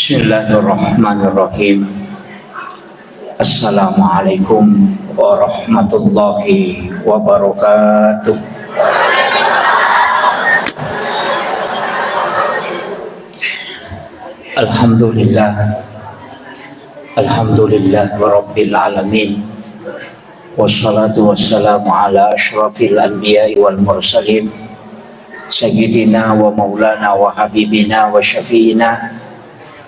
Bismillahirrahmanirrahim. Assalamualaikum warahmatullahi wabarakatuh. Alhamdulillah rabbil alamin. Wassalatu wassalamu ala asyrafil anbiya'i wal mursalin sayyidina wa maulana wa habibina wa syafi'ina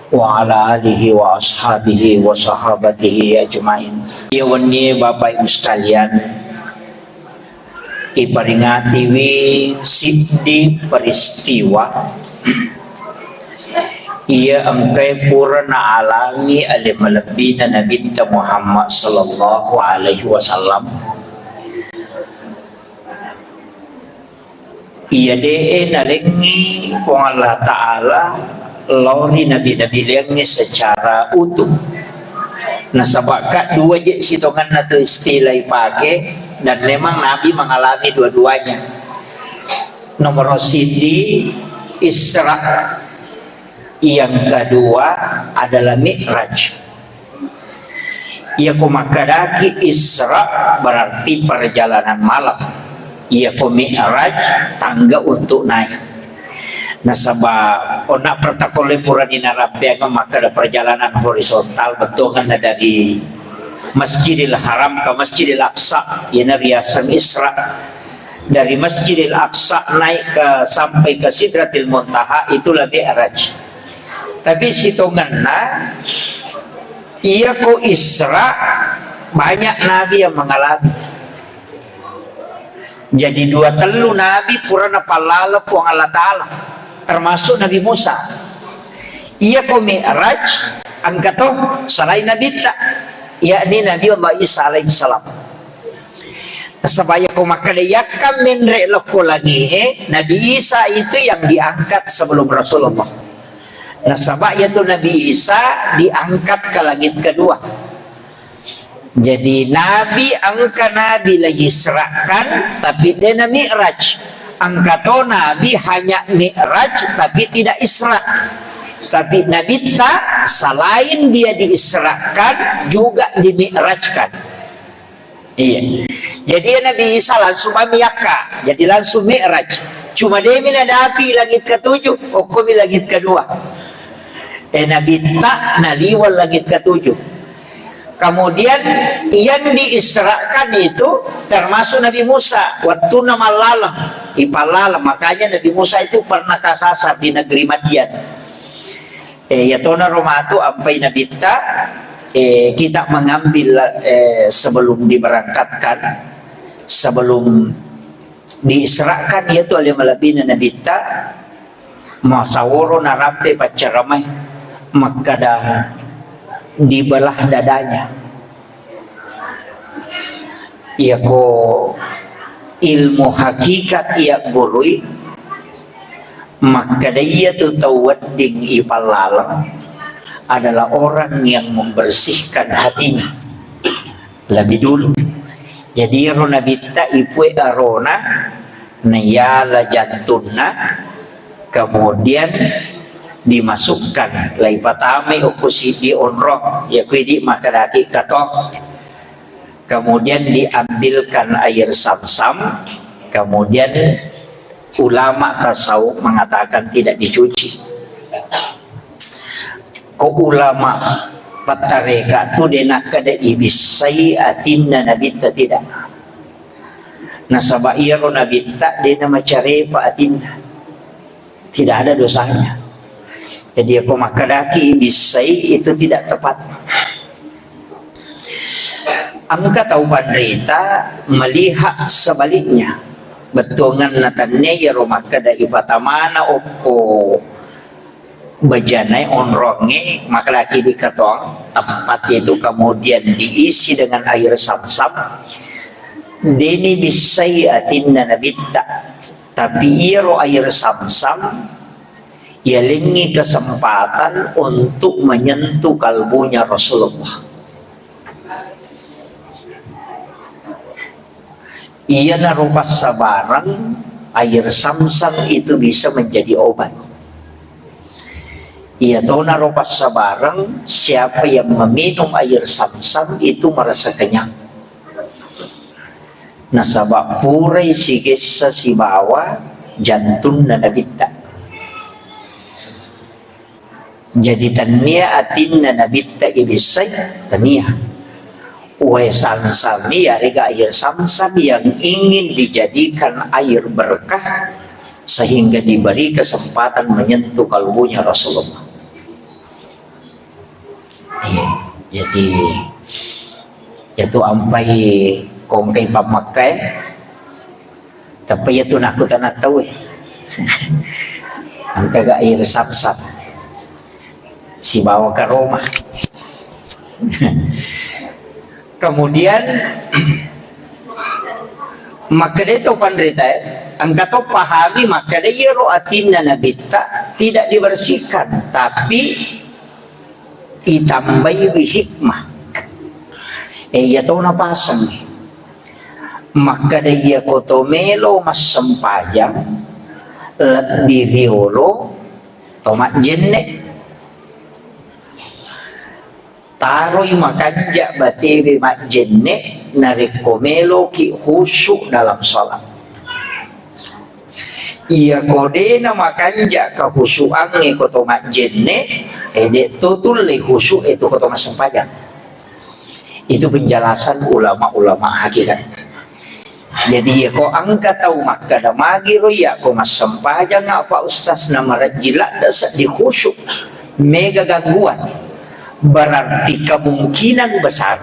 wa ala alihi wa ashabihi wa sahabatihi ajma'in. Ya wani Bapak Ibu sekalian, iperingati wi siddi peristiwa ia engkai purna alami ali melebina Nabi Muhammad sallallahu alaihi wasallam. Ia dee nalengi wong Allah Ta'ala lori nabi-nabi liangnya secara utuh. Nah sabaka dua je sitongan atau istilah pakai, dan memang Nabi mengalami dua-duanya. Nomor sidi Isra, yang kedua adalah Mi'raj. Ia kumakadaki Isra berarti perjalanan malam, ia ku Mi'raj tangga untuk naik. Nah sabab onak pertakole purani narabiang maka ada perjalanan horizontal betul kan dari Masjidil Haram ke Masjidil Aqsa, yana riasan Isra. Dari Masjidil Aqsa naik ke sampai ke Sidratil Muntaha, itulah Mi'raj. Tapi sitonganna ia ku Isra banyak nabi yang mengalami. Jadi dua telu nabi purana palala puang Allah Ta'ala, termasuk Nabi Musa. Ia ku Mi'raj angkatoh selain Nabi tak, yakni Nabi Allah Isa alaihi salam. Sebaya ku makadayakan menre loko lagi Nabi Isa itu yang diangkat sebelum Rasulullah. Nah sebab itu Nabi Isa diangkat ke langit kedua. Jadi Nabi angka Nabi lagi serahkan, tapi dia Mi'raj. Angkato Nabi hanya Mi'raj tapi tidak Isra. Tapi Nabi tak, selain dia diisrakan juga dimi'rajkan. Iya. Jadi Nabi Isa langsung mamiyaka, jadi langsung Mi'raj. Cuma dia minadapi langit ketujuh, okumi langit kedua. Nabi tak naliwal langit ketujuh. Kemudian yang diisrakan itu termasuk Nabi Musa. Waktu nama lalam, ipalalam. Makanya Nabi Musa itu pernah kasasar di negeri Madian. Ya tona romatu ampai Nabi tak kita mengambil sebelum diberangkatkan, sebelum diisrakan yaitu oleh malabina Nabi tak masaworo narape pacaramai maka dah dibelah dadanya. Ia ko ilmu hakikat ia gurui, maka dia tu tawadding ipalalam adalah orang yang membersihkan hatinya lebih dulu. Jadi rona bitta ipue arona nayala jantunna, kemudian dimasukkan lai patame ukusidi onroh ya kuidi makadaki katok, kemudian diambilkan air sam-sam, kemudian ulama tasawuf mengatakan tidak dicuci. Ko ulama patareka tu dena kada ibisai atinna nabita tidak. Nasaba iro nabita dena macare pa atinna, tidak ada dosanya. Jadi aku makadaki bisai itu tidak tepat. Angka tahu panderita melihat sebaliknya. Betongan natannya ya romakada ipatamana oko bajanai onronge makalaki di ketong tempat itu kemudian diisi dengan air sam-sam. Dini bisai atinna nabita, tapi iro air sam-sam ia lingi kesempatan untuk menyentuh kalbunya Rasulullah. Ia narupa sabarang air sam-sam itu bisa menjadi obat. Ia tahu naropas sabarang, siapa yang meminum air Sam-Sam itu merasa kenyang. Nasabak purai si gesa si bawa jantung na nabita. Jadi tania atin na nabita ibisay tania. Uai Sam-Sam ya rega air Sam-Sam yang ingin dijadikan air berkah sehingga diberi kesempatan menyentuh kalbunya Rasulullah. Jadi itu ampai kongkai pamakai tapi itu nak tanah tahu angka gak air Sam-Sam si bawa ke Roma. Kemudian maka dia tu pandrita angka tu pahami maka dia roatin dan nabita tidak dibersihkan tapi itambai hikmah. Ia tahu napasang maka dia kotomelo mas sempajang lebih violo tomat jenne taroi makanja batewe mak jenne narekomelo ki khusyuk dalam salat. Ia kodena makanja kehusuan ni kotomat jenne edek tutul le khusyuk itu kotomat sempajang. Itu penjelasan ulama-ulama hakikat. Jadi ya ko angka tahu maka da magiro ya ko mas sempajang apa ustaz nama rajila dasar di khusyuk mega gangguan. Berarti kemungkinan besar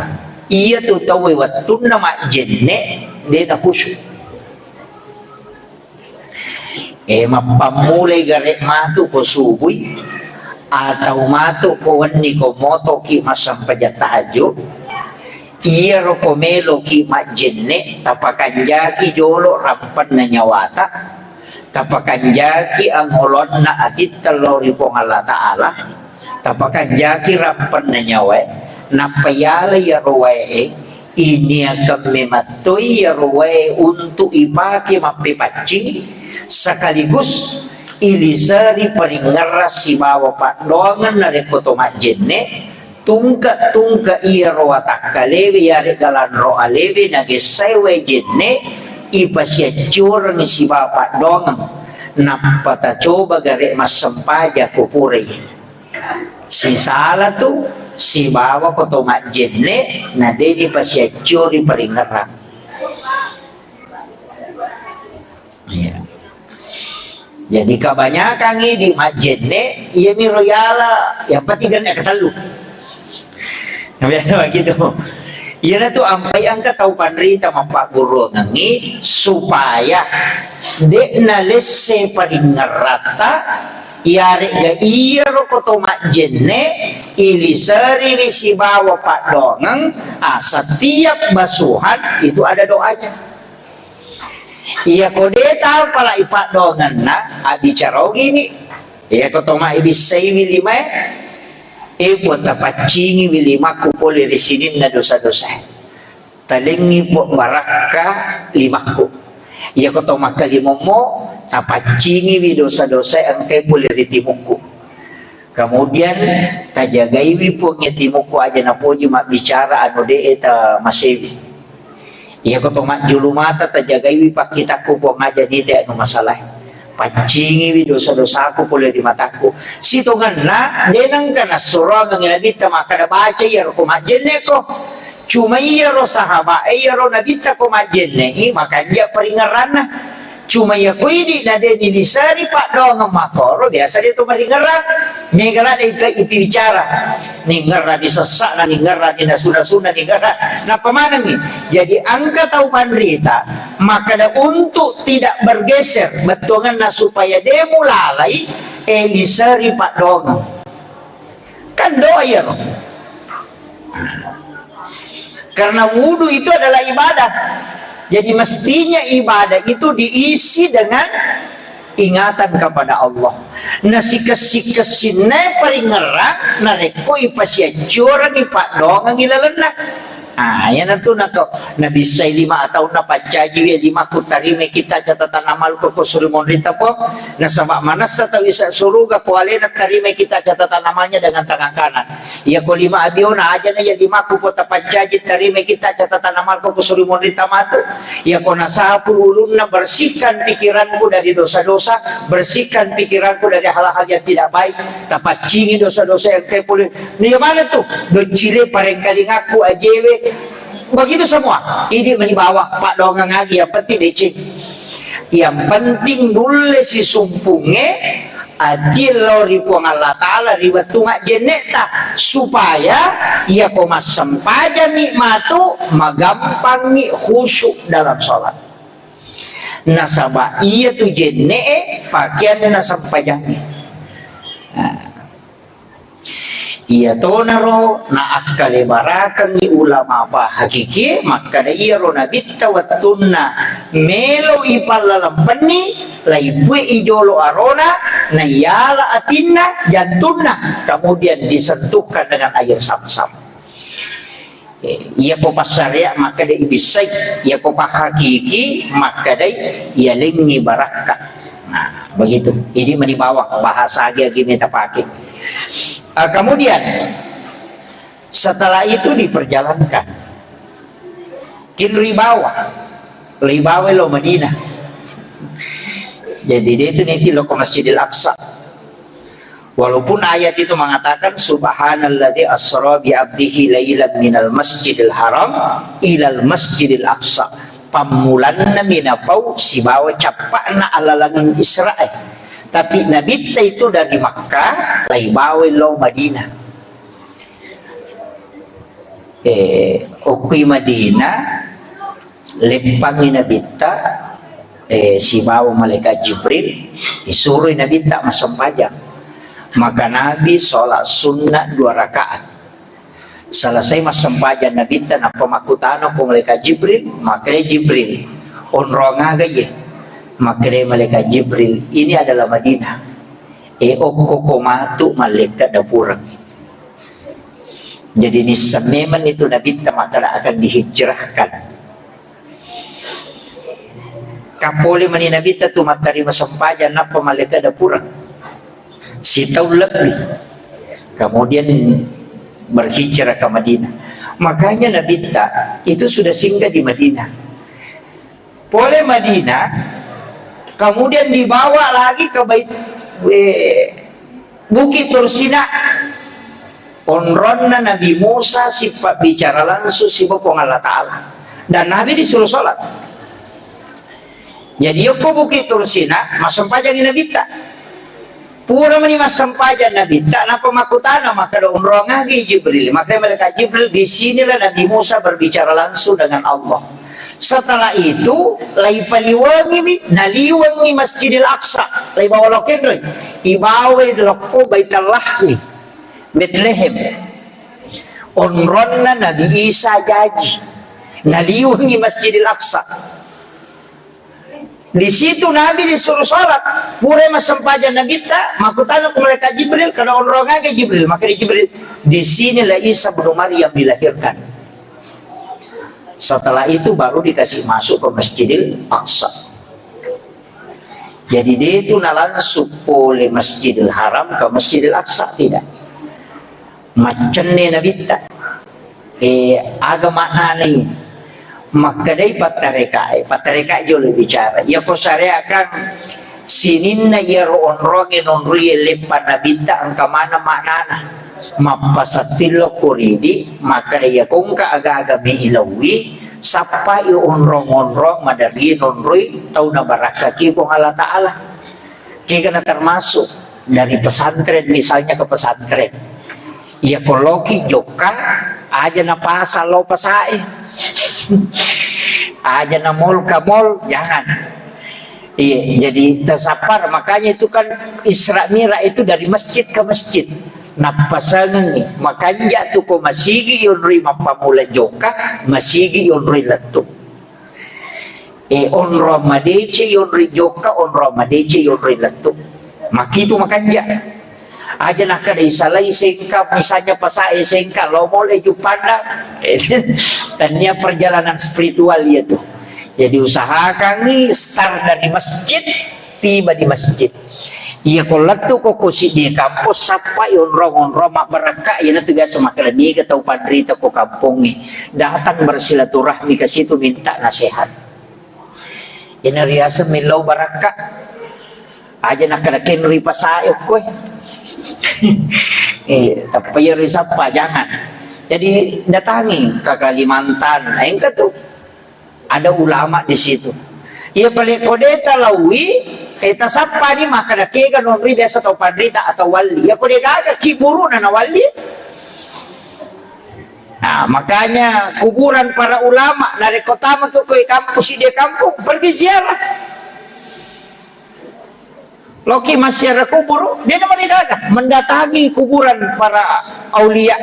ia tu tahu waktu nama jenne dia khusyuk. Mapamulay garek matu ko subuy atau matu ko wani ko moto ki masampajat tahajud iya ro ko melo ki majenne tapakan jaki jolo rampan na nyawata tapakan jaki ang holon na atit telori pong Allah Ta'ala tapakan jaki rampan na nyawe napayala ya rowae ini akan mematuhi ya rowae untuk ipake mapipacing sekaligus ilisari paringeras si bawa pak dongan nare kotomat jenne tungka iya roa takkalewe yare galan roa lewe nage sewe jenne ipasya curang si bawa pak dongan napata coba gare mas sempaja kupure si salah tu si bawa kotomat jenne na dedi pasya curi paringeras ya. Jadi kebanyakan ini di masjid ni ia miroyala yang patigan nak ketalu. Biasa begitu. Ia tu ampai angka tahu pandrita mampak guru ngangi supaya dek na lesse paling ngerata iare ga iya ro koto masjid ni ilisari si bawa pak dongang setiap basuhan itu ada doanya. Iya kodeta pala ipak dongan na abicara gini iya kotoma ibisay wilima po tapacingi wilima kupoli resinin na dosa-dosa talingi po baraka limaku iya kotoma kalimomo tapacingi wi dosa-dosa ang kay poli ritimuku kemudian tajagaiwi po ngetimuku aja na po juma bicara ano de eta masewi. Iya ko tomat julu mata tajagaiwi pak kita ko po ngaja di te anu masalah. Pancingi wi dosa-dosa aku pole di mataku. Situngan na denang kana surang ng nabita makada baca iya ko majenne ko. Cuma iya ro sahaba iya ro nabita ko majenne maka dia peringaran na. Cuma ya ko ini na de nilisari pak dong makoro biasa dia tu maringaran. Ningara na ipi bicara. Ningara di sesak na ningara di nasuna-suna ningara. Nah pemana nih? Jadi angka tahu pandrita maka untuk tidak bergeser betongan na supaya dia mulalai elisari pak dong. Kan doa ya loh. Karena wudhu itu adalah ibadah. Jadi mestinya ibadah itu diisi dengan ingatan kepada Allah. Nasi-kasi-kasine paling ngerak nareko ipasya curang ipak dong ang ilalenak. Yan itu nako nabi say 5 tahun na pajaji 5 ku tarime kita catatan amal ko suri monrita po nasaba manas sa tawi sa suruga ko alena tarime kita catatan amalnya dengan tangan kanan. Ya ko 5 abiona aja na ya 5 ku po pajaji tarime kita catatan amal ko suri monrita matu. Ya ko nasapu ulun na bersihkan pikiranku dari dosa-dosa, bersihkan pikiranku dari hal-hal yang tidak baik, tapacingi dosa-dosa yang kayak boleh. Nih mana tuh? Docile parengkali ngaku ajewe. Begitu semua. Ini menibawa Pak Dongang lagi. Yang penting DC. Yang penting dulu si sumpungnya adil ribuan Allah Ta'ala riwatunga jeneta supaya ia komas sempaja nikmatu magampangi khusyuk dalam sholat. Nasabah iya tu jene pakaian na sampajang. Iya to naro na akale barakan ni ulama apa hakiki maka da iya ro nabitta wattunna melo ipalalam pani lai bue ijolo arona na yala atinna jantunna kemudian disentuhkan dengan air sam-sam. Iya ko pasarya maka da ibisay iya ko hakiki maka da iya lengi baraka. Nah begitu ini menibawa bahasa agi minta pakai. Kemudian setelah itu diperjalankan kin ribawa lo Madinah. Jadi dia itu nanti lo ke Masjidil Aqsa. Walaupun ayat itu mengatakan subhanalladzi asra bi 'abdihi lailan minal masjidil haram ilal masjidil aqsa. Pamulanna minapau sibawa capakna alalangan Israel. Tapi Nabi itu dari Makkah laibawe lo Madinah. Ukui Madinah lempangi Nabi si bawa malaikat Jibril disuruh Nabi masempajang. Maka Nabi sholat sunnah 2 rakaat. Selesai masempajang Nabi na pemakutano ko malaikat Jibril, maka Jibril onronga gaya. Maka malaikat Jibril ini adalah Madinah. Okko komatu malaikat dapurang. Jadi ni sememan itu Nabi maka akan dihijrahkan. Kapoleh mani Nabi tu matari masampajan napa malaikat dapurang. Si tahun lebih. Kemudian berhijrah ke Madinah. Makanya Nabi itu sudah singgah di Madinah. Boleh Madinah. Kemudian dibawa lagi ke Bukit Tursina. Onronna Nabi Musa sifat bicara langsung sifat Allah Ta'ala. Dan Nabi disuruh sholat. Jadi yoko Bukit Tursina masampajang Nabi tak. Pura mani masampajang Nabi tak. Napa makutana maka ada onrong lagi Jibril. Maka malaikat Jibril di sinilah Nabi Musa berbicara langsung dengan Allah. Setelah itu lai paliwangi naliwangi Masjidil Aqsa lai bawa lokendroy ibawe loko Baitullah ni Bethlehem onronna Nabi Isa jaji naliwangi Masjidil Aqsa. Di situ Nabi disuruh sholat pura masampajan Nabi tak makutana ke malaikat Jibril karena onrongan ke Jibril maka di Jibril di sinilah Isa bin Maryam dilahirkan. Setelah itu baru dikasih masuk ke Masjidil Aqsa. Jadi dia itu langsung oleh Masjidil Haram ke Masjidil Aqsa tidak. Macam ni Nabi tak. Agama nani. Maka dari patareka jole bicara. Ya ko akan sininna ya onronge nonruye lepan Nabi tak angka mana maknana. Mapasatilo kuridi maka iya kung kaaga-aga ilawi sapa i onrong-onrong madari nonroi tau na baraka kipong Allah Ta'ala kaya na termasuk dari pesantren misalnya ke pesantren iya koloki joka aja na pasal lo pasae aja na mall ka mall jangan. Iya jadi tasapar makanya itu kan Isra Mira itu dari masjid ke masjid. Napasangan ni makanya tu ko masigi yunri mapamula joka masigi yunri latu onro madece yunri joka onro madece yunri latu makitu makanya aja nak kada isalai singkap misalnya pasai singkap lo boleh jupanda tanya perjalanan spiritual ya tuh. Jadi usahakan nih start dari masjid, tiba di masjid. Iya kalau tuh kok si di kampus sapa onrong mak beraka ya nanti biasa makan dia ketau padrita kok kampungnya datang bersilaturahmi ke situ minta nasihat. Ini riasa milau baraka aja nak kada kenri pasayok koy. Tapi ya risapa jangan. Jadi datangi ke Kalimantan, engkau tuh ada ulama di situ. Ia paling kodeta lawi, kita sapa ni maka ada kega nonri biasa atau padrita atau wali. Ya kode gaga kiburu na wali. Nah, makanya kuburan para ulama dari kota ke kampus ide kampung pergi ziarah. Loki masih ada kubur, dia nama gaga mendatangi kuburan para aulia,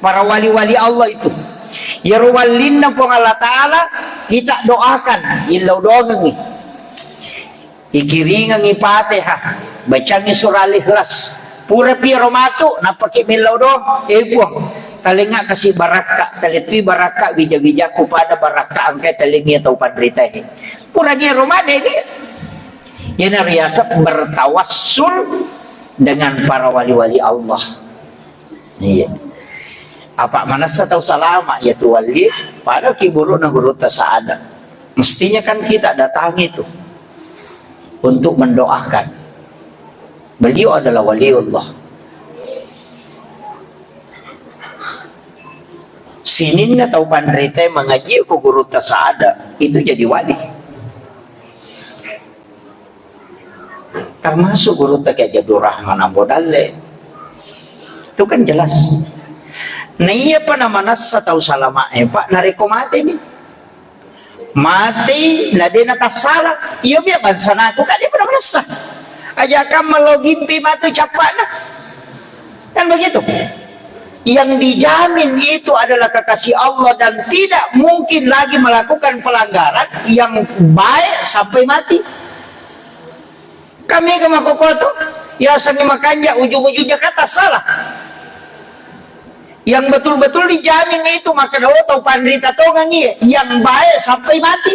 para wali-wali Allah itu. Ya ruwalinna pong Allah Ta'ala kita doakan ilau doang ikiringan Fatihah bacangi surah Al-Ikhlas pura piro matu napaki milau doang buang talinga kasih baraka talitui baraka bija-bijaku pada baraka angkai talingi atau padritahi pura dia rumah ini ya nariasa bertawassul dengan para wali-wali Allah. Iya. Apa manasa tahu salama ya tu wali pada kiburu na guru tasaada. Mestinya kan kita datangi itu untuk mendoakan. Beliau adalah waliullah. Sininna tahu pandrite mengaji ku guru tasaada itu jadi wali. Termasuk guru tak Abdul Rahman Ambodalle. Itu kan jelas. Nah iya pa naman nasa tahu salama pak nariko mati nih mati na din natasala iyo biya bansa na ako kadi pa naman nasa aja ka malogimpi matu capa na kan begitu yang dijamin itu adalah kekasih Allah dan tidak mungkin lagi melakukan pelanggaran yang baik sampai mati. Kami ke makokoto ya seni makanya ujung-ujungnya kata salah yang betul-betul dijamin itu maka daw atau pandrita to ngangi yang baik sampai mati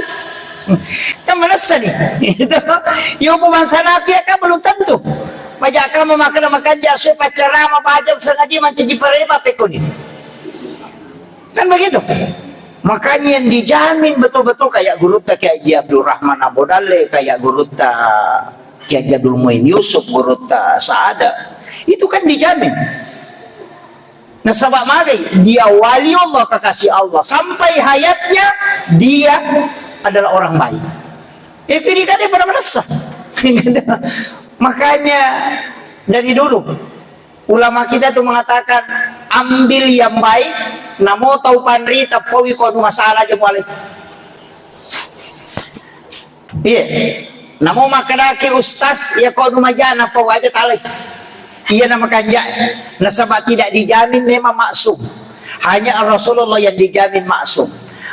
kan manasa nih yung pumansana kaya ka belum tentu pajak ka memakan jasa pacarama pajak sengaja mencaji parema pekoni kan begitu makanya yang dijamin betul-betul kayak guru ta kayak Abdul Rahman Ambodalle kayak guru ta kayak Jadul Muin Yusuf guru ta Saada itu kan dijamin. Nah sabab mari dia wali Allah kekasih Allah sampai hayatnya dia adalah orang baik. Itu dia kan pada merasa. Makanya dari dulu ulama kita tuh mengatakan ambil yang baik, namo tahu pandrita pawi kono masalah aja boleh. Iya, namo makadaki ustaz ya kono majana pawi aja talih. Iya nama kanja nasabah tidak dijamin memang maksum hanya Rasulullah yang dijamin maksum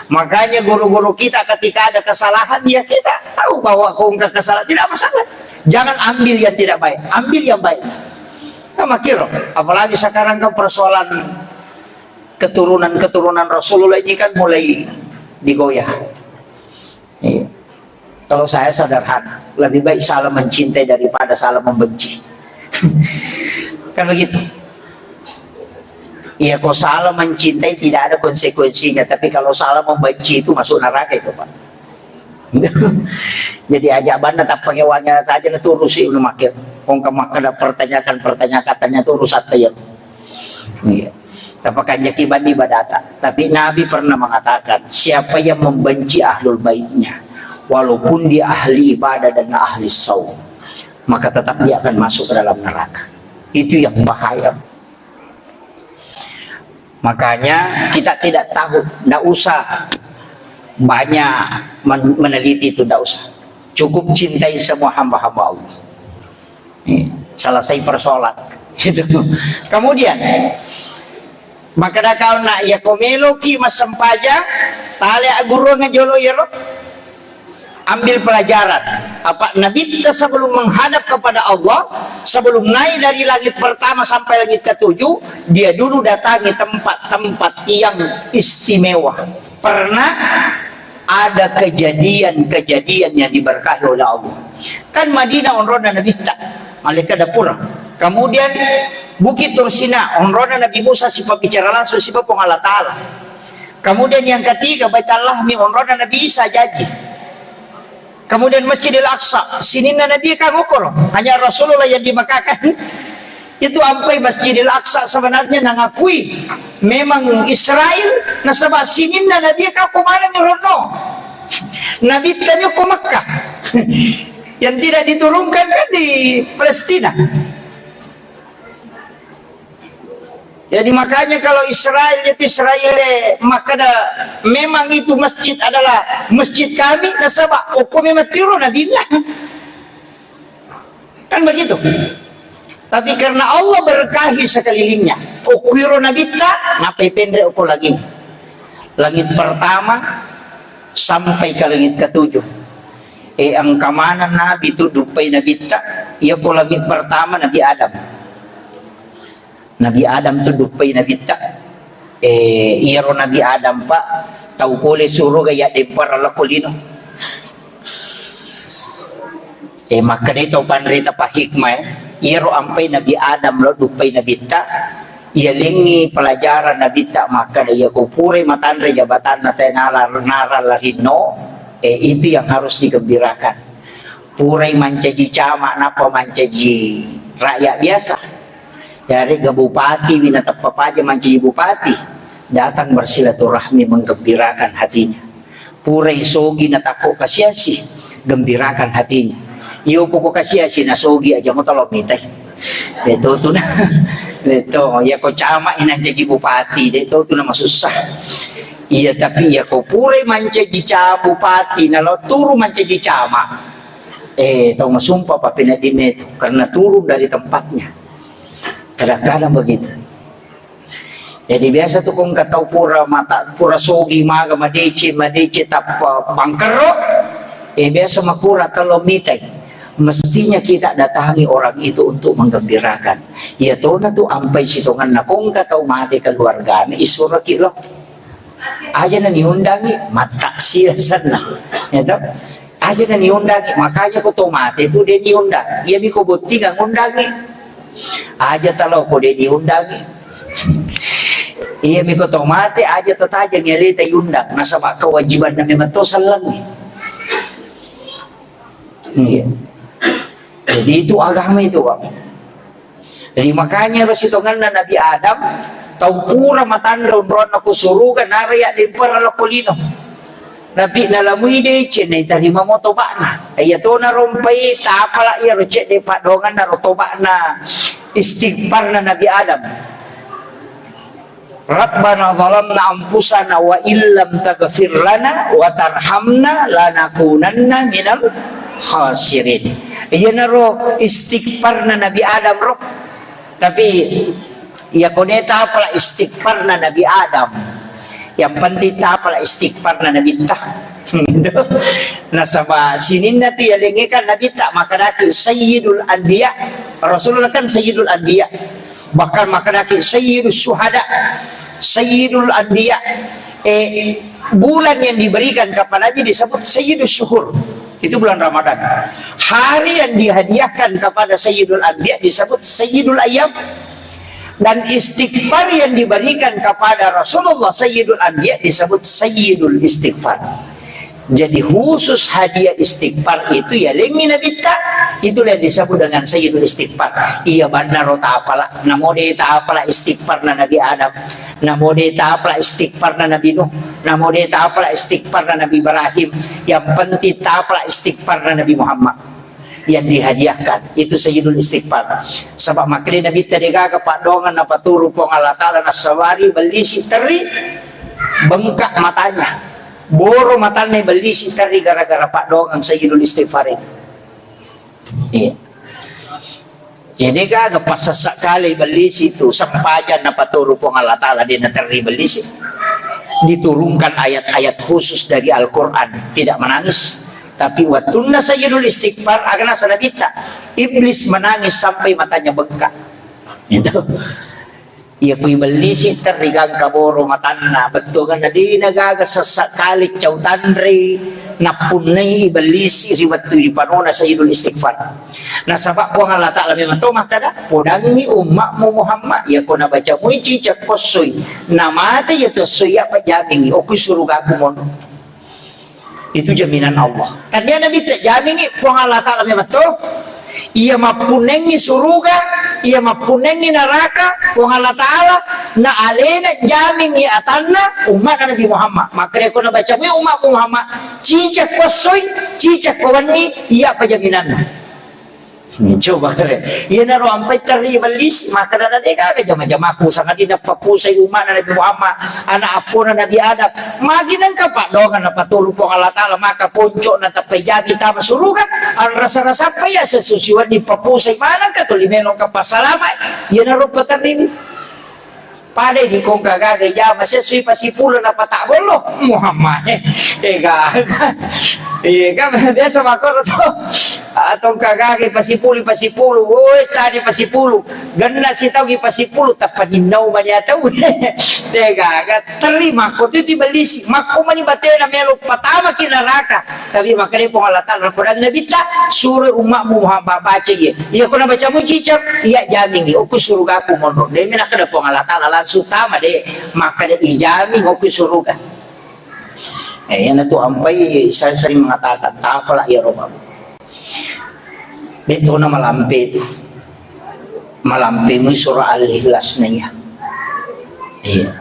makanya guru-guru kita ketika ada kesalahan ya kita tahu bahwa kau enggak kesalahan tidak masalah jangan ambil yang tidak baik ambil yang baik sama kira apalagi sekarang kan persoalan keturunan Rasulullah ini kan mulai digoyah iya. Kalau saya sederhana lebih baik salah mencintai daripada salah membenci kan begitu ya kalau salah mencintai tidak ada konsekuensinya tapi kalau salah membenci itu masuk neraka itu pak jadi ajak banda tak pakai wanya aja na turus sih udah makin kong kemakna pertanyaan katanya turus atau ya iya tapi kanjaki bandi badata tapi Nabi pernah mengatakan siapa yang membenci ahlul baitnya walaupun dia ahli ibadah dan ahli saum maka tetap dia akan masuk ke dalam neraka. Itu yang bahaya. Makanya kita tidak tahu, tidak usah banyak meneliti itu, tidak usah. Cukup cintai semua hamba-hamba Allah. Selesai persoalan. Kemudian, maka dah kau nak ya komelo ki masampaja, tali aguru ngajolo yero. ambil pelajaran. Apa Nabi kita sebelum menghadap kepada Allah, sebelum naik dari langit pertama sampai langit ketujuh, dia dulu datangi tempat-tempat yang istimewa. Pernah ada kejadian-kejadian yang diberkahi oleh Allah. Kan Madinah onrona Nabi tak, malaikat dapura. Kemudian Bukit Tursina onrona Nabi Musa sifat bicara langsung sifat Allah Ta'ala. Kemudian yang ketiga Baitul Lahmi onrona Nabi Isa jadi. Kemudian Masjidil Aqsa, sini Nabi kan ukur, hanya Rasulullah yang dimakakan. Itu sampai Masjidil Aqsa sebenarnya ngakui memang Israel, nah sebab sini Nabi kan kemana ngerono. Nabi tanya ke Makkah. Yang tidak diturunkan kan di Palestina. Jadi makanya kalau Israel itu Israel, maka memang itu masjid adalah masjid kami. Nasabah hukumnya matiru nabilah. Kan begitu. Tapi karena Allah berkahi sekelilingnya, ukiro nabita, napai pendek ukur lagi. Langit pertama sampai ke langit ketujuh. Ang kamanan Nabi itu dupai nabita, ia ko langit pertama Nabi Adam. Nabi Adam tu dupai Nabi tak iro Nabi Adam pak tahu boleh suruh gaya dempar ala kulino maka dito panrita pa hikmah iro ampai Nabi Adam lo dupai Nabi tak ia lingi pelajaran Nabi tak maka dia kupure matandre jabatan na tenala nara larino itu yang harus digembirakan purai mancaji camak napa mancaji rakyat biasa. Dari ke bupati winatap papaja manci bupati datang bersilaturahmi menggembirakan hatinya. Purai sogi natako kasiasi gembirakan hatinya. Iyo poko kasiasi na sogi aja mo tolong mitay. Dito tu na. Dito ya ko cama inanjagi bupati dito tu na masusah. Iya tapi ya ko purai mancaji bupati na lo turu mancaji cama. Tau masumpah pa pinadinet karena turun dari tempatnya. Kadang-kadang begitu. Jadi biasa tuh kung katau pura mata pura sogi maga madece tap pangkero. Biasa makura talo mitay. Mestinya kita datangi orang itu untuk menggembirakan. Ya to na tu ampai sitongan na kung katau mati keluarga ni isura kilo. Aja na niundangi mata siyasan na. Ya to? Aja na niundangi makanya ko to mati tu dia niundang. Iya mi ko buti nga ngundangi. Aja talo ko dia diundangi. Iya mi ko tomate aja tataja ngelita yundang nasaba kewajiban na memang to salang. Iya. Jadi itu agama itu Pak. Jadi makanya resitongan na Nabi Adam tau pura matandron ron aku surugan naraya di para kulino. Tapi nalamui de cene tarima mo tobana ayato na rompai tapala iya recek de padongan na rotobana istighfar na Nabi Adam Rabbana zalamna anfusana wa illam taghfir lana wa tarhamna lanakunanna minal khasirin. Iya na ro istighfar na Nabi Adam ro. Tapi ya koneta pala istighfar na Nabi Adam. Yang penting pala istighfar na Nabi ta. Nah sama sinin nati yalingi kan Nabi tak maka daki Sayyidul Anbiya. Rasulullah kan Sayyidul Anbiya. Bahkan maka daki Sayyidul Syuhada. Sayyidul Anbiya. Bulan yang diberikan kepadanya disebut Sayyidul Syuhur. Itu bulan Ramadan. Hari yang dihadiahkan kepada Sayyidul Anbiya disebut Sayyidul Ayyam. Dan istighfar yang diberikan kepada Rasulullah Sayyidul Anbiya disebut Sayyidul Istighfar. Jadi khusus hadiah istighfar itu ya lengi Nabi tak itulah yang disebut dengan Sayyidul Istighfar. Iya benar rota apalah namode ta apalah istighfar na Nabi Adam, namode ta apalah istighfar na Nabi Nuh, namode ta apalah istighfar na Nabi Ibrahim, yang penting ta apalah istighfar na Nabi Muhammad yang dihadiahkan itu Sayyidul Istighfar. Sebab makanya Nabi tadi gaga padongan apa turu pong Allah Ta'ala nasawari belisi teri bengkak matanya boro matanya belisi teri gara-gara padongan Sayyidul Istighfar itu. Iya. Jadi gaga pas sekali belisi itu sempajan apa turu pong Allah Ta'ala dia teri belisi diturunkan ayat-ayat khusus dari Al-Quran, tidak menangis. Tapi watunna sayyidul istighfar agana sanabita. Iblis menangis sampai matanya bengkak. Itu. Ia ku iblis terigang kaboro matanna betul kan di nagaga sesakali cau tandri napunai iblis riwat tu di panona sayyidul istighfar. Nah sabak ko Allah Ta'ala memang to makada podangi ummakmu Muhammad ya ko na baca muici cak kosoy namate ya to soya pajamingi o ku suruga aku mono. Itu jaminan Allah. Kan dia Nabi tak jamingi ko Allah Ta'ala memang to ia mapunengi suruga, ia mapunengi neraka, wong Allah Ta'ala na alena jamin ni atanna umat Nabi Muhammad. Maka dia kena baca umat Muhammad cicak kosoy, cicak kawani, ia apa jaminannya. Coba kare, ia naro ampai teri balis, maka dana deka ke jama-jama aku sangat dina papusai umat Nabi Muhammad, anak apuna Nabi Adam. Maginan ka pak dongan apa tulu po Allah Ta'ala maka puncok na tapay jabi tama suruga. Ang rasa-rasa pa ya sa susiwan di papusay mana ka tulimenong ka pasalamay. Ia naro patarin. Pada di kong kagagay jama sesuai pasipulo na patabolo Muhammad. Ega biasa makoro to atong kagagay pasipulo woi tadi pasipulo ganna si tawgi pasipulo tapaninaw man yata tega terima ko ti balisi makko man batena melo patama kinaraka tapi makanya pengalatan Al-Qur'an nabi ta suruh umatmu Muhammad baca ye iya ko na baca mo cicak iya jamin di oku suruga ko mono de mina kada pengalatan langsung tama de makanya ijamin oku suruga. Yan na to ampay saya sering mengatakan tapala ya Roma. Beto na malampi ito. Malampi mo surah Al-Ikhlas na niya. Iya.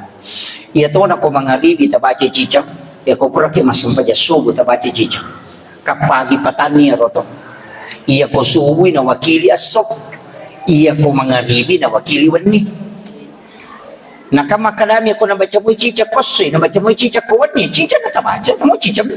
Iya to na ko mga bibi tabaci cicak. Iya ko pura ki masampaya subo tabaci cicak. Kapagi patani roto. Iya ko subuy na wakili asok. Iya ko mga bibi na wakili wani. Nakamakadami ako nabaca mo cicak kosoy, nabaca mo cicak kuwat niya, cicak na tabaca, mo cicak.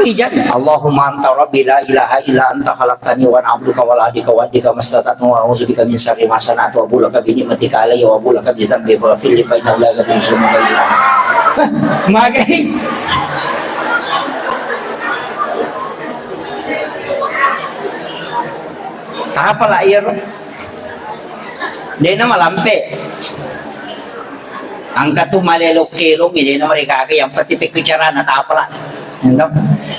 Ijan, Allahumma anta rabbi la ilaha illa anta khalaqtani wa ana abduka wa la adika wa adika mastata'tu wa a'udzubika min syarri ma sana'tu wa bulaka bi ni'matika alayya wa bulaka bi dhanbi faghfir li fa innahu la yaghfiru dzunuba illa anta. Magay. Tapala iro. Di na malampi. Angka tu malelok-kelok ini na mereka yang pati pekucara na tapala.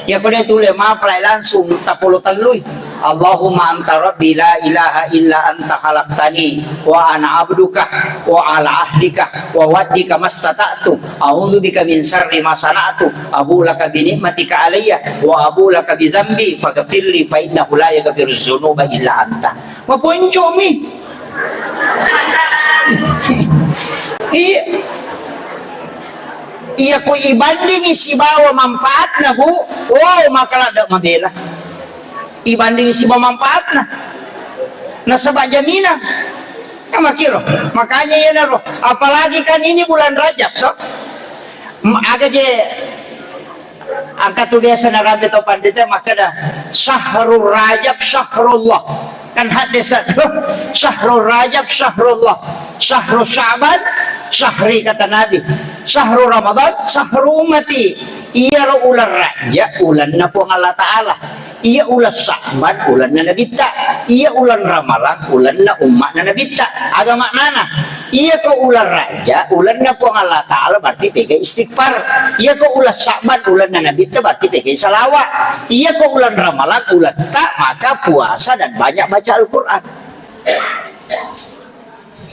Ya ko dia tulis mapalay langsung tapulo taluy. Allahumma anta rabbi la ilaha illa anta khalaqtani wa ana abduka wa ala ahdika wa waddika mastata'tu a'udzu bika min syarri ma sana'tu abu laka bi ni'matika alayya wa abu laka bi dzambi faghfir li fa innahu la yaghfiru dzunuba illa anta. Mapunjo mi. Iya ko ibandingi si bawa manfaat na bu oh makalada mabela ibandingi si bawa manfaat na nasabak jaminan makiro makanya ya naro apalagi kan ini bulan Rajab toh agak je angkat tu biasa narabi atau pandita maka dah syahrul Rajab syahrullah kan hadis itu syahrul Rajab syahrullah syahrul Sya'ban syahri kata Nabi syahrul Ramadan syahrul ummati iya ulan Rajab ulan na po Allah Ta'ala iya ulan Sya'ban ulan na Nabi ta iya ulan Ramadan ulan na umat na Nabi ta aga maknana iya ko ulan Rajab ulan na po Allah Ta'ala berarti pegang istighfar iya ko ulan Sya'ban ulan na Nabi ta berarti pegang salawat iya ko ulan Ramadan ulan ta maka puasa dan banyak baca Al-Quran.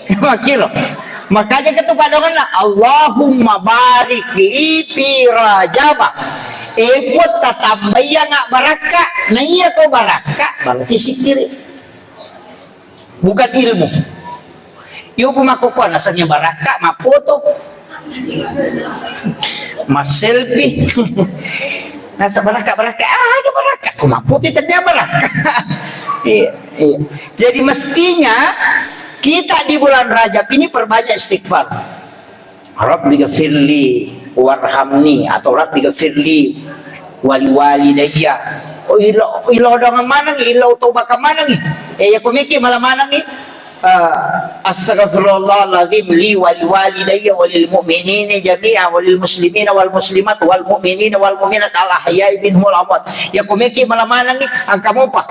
Makilo makanya ketupadanganlah Allahumma barik li fi Rajab ikut tatambaya ngak baraka nah iya kau baraka berarti sikiri bukan ilmu iyo pumakukuan asalnya baraka mapoto mas selfie nasa baraka aja baraka kumaputi tanda baraka iya. Jadi mestinya kita di bulan Rajab ini perbanyak istighfar. Rabbi ghafirli warhamni atau Rabbi ghafirli wali walidayya. Oh ilo dengan mana nih? Ilo toba ke mana nih? Ya kumiki malam mana nih? astaghfirullahaladzim li wa liwalidayya wa lil mu'minina jami'an wa lil muslimina wal muslimat wal mu'minina wal mu'minat al ahya'i minhum wal amwat. Ya kumeki malamana ni ang kamupa.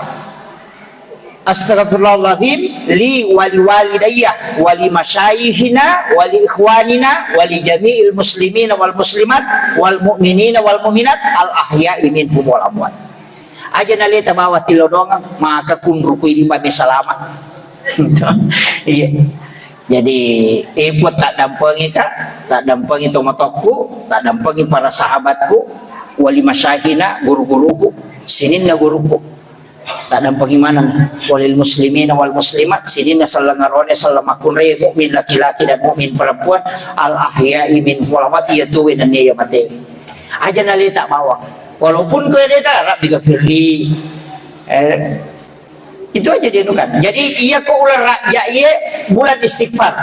Astaghfirullahaladzim li wa liwalidayya wa li masyayihina wa li ikhwanina wa li jami'il muslimina wal muslimat wal mu'minina wal mu'minat al ahya'i minhum wal amwat. Aja nalita bawa tilodongang maka kunruku ini mami selamat. Iya. Jadi ikut tak dampengi kak, tak dampengi tomatokku, tak dampengi para sahabatku, wali masyahina, guru-guruku, sinin na guruku, tak dampengi mana, walil muslimin wal muslimat, sinin na salangarone salamakunre mukmin laki-laki dan mukmin perempuan, al ahya'i min walamat yatuwin dan niya mati. Aja nali tak bawa, walaupun kau ada tak biga firli. Itu aja dianukan. Jadi ia ko ulah rakyat ia bulan istighfar.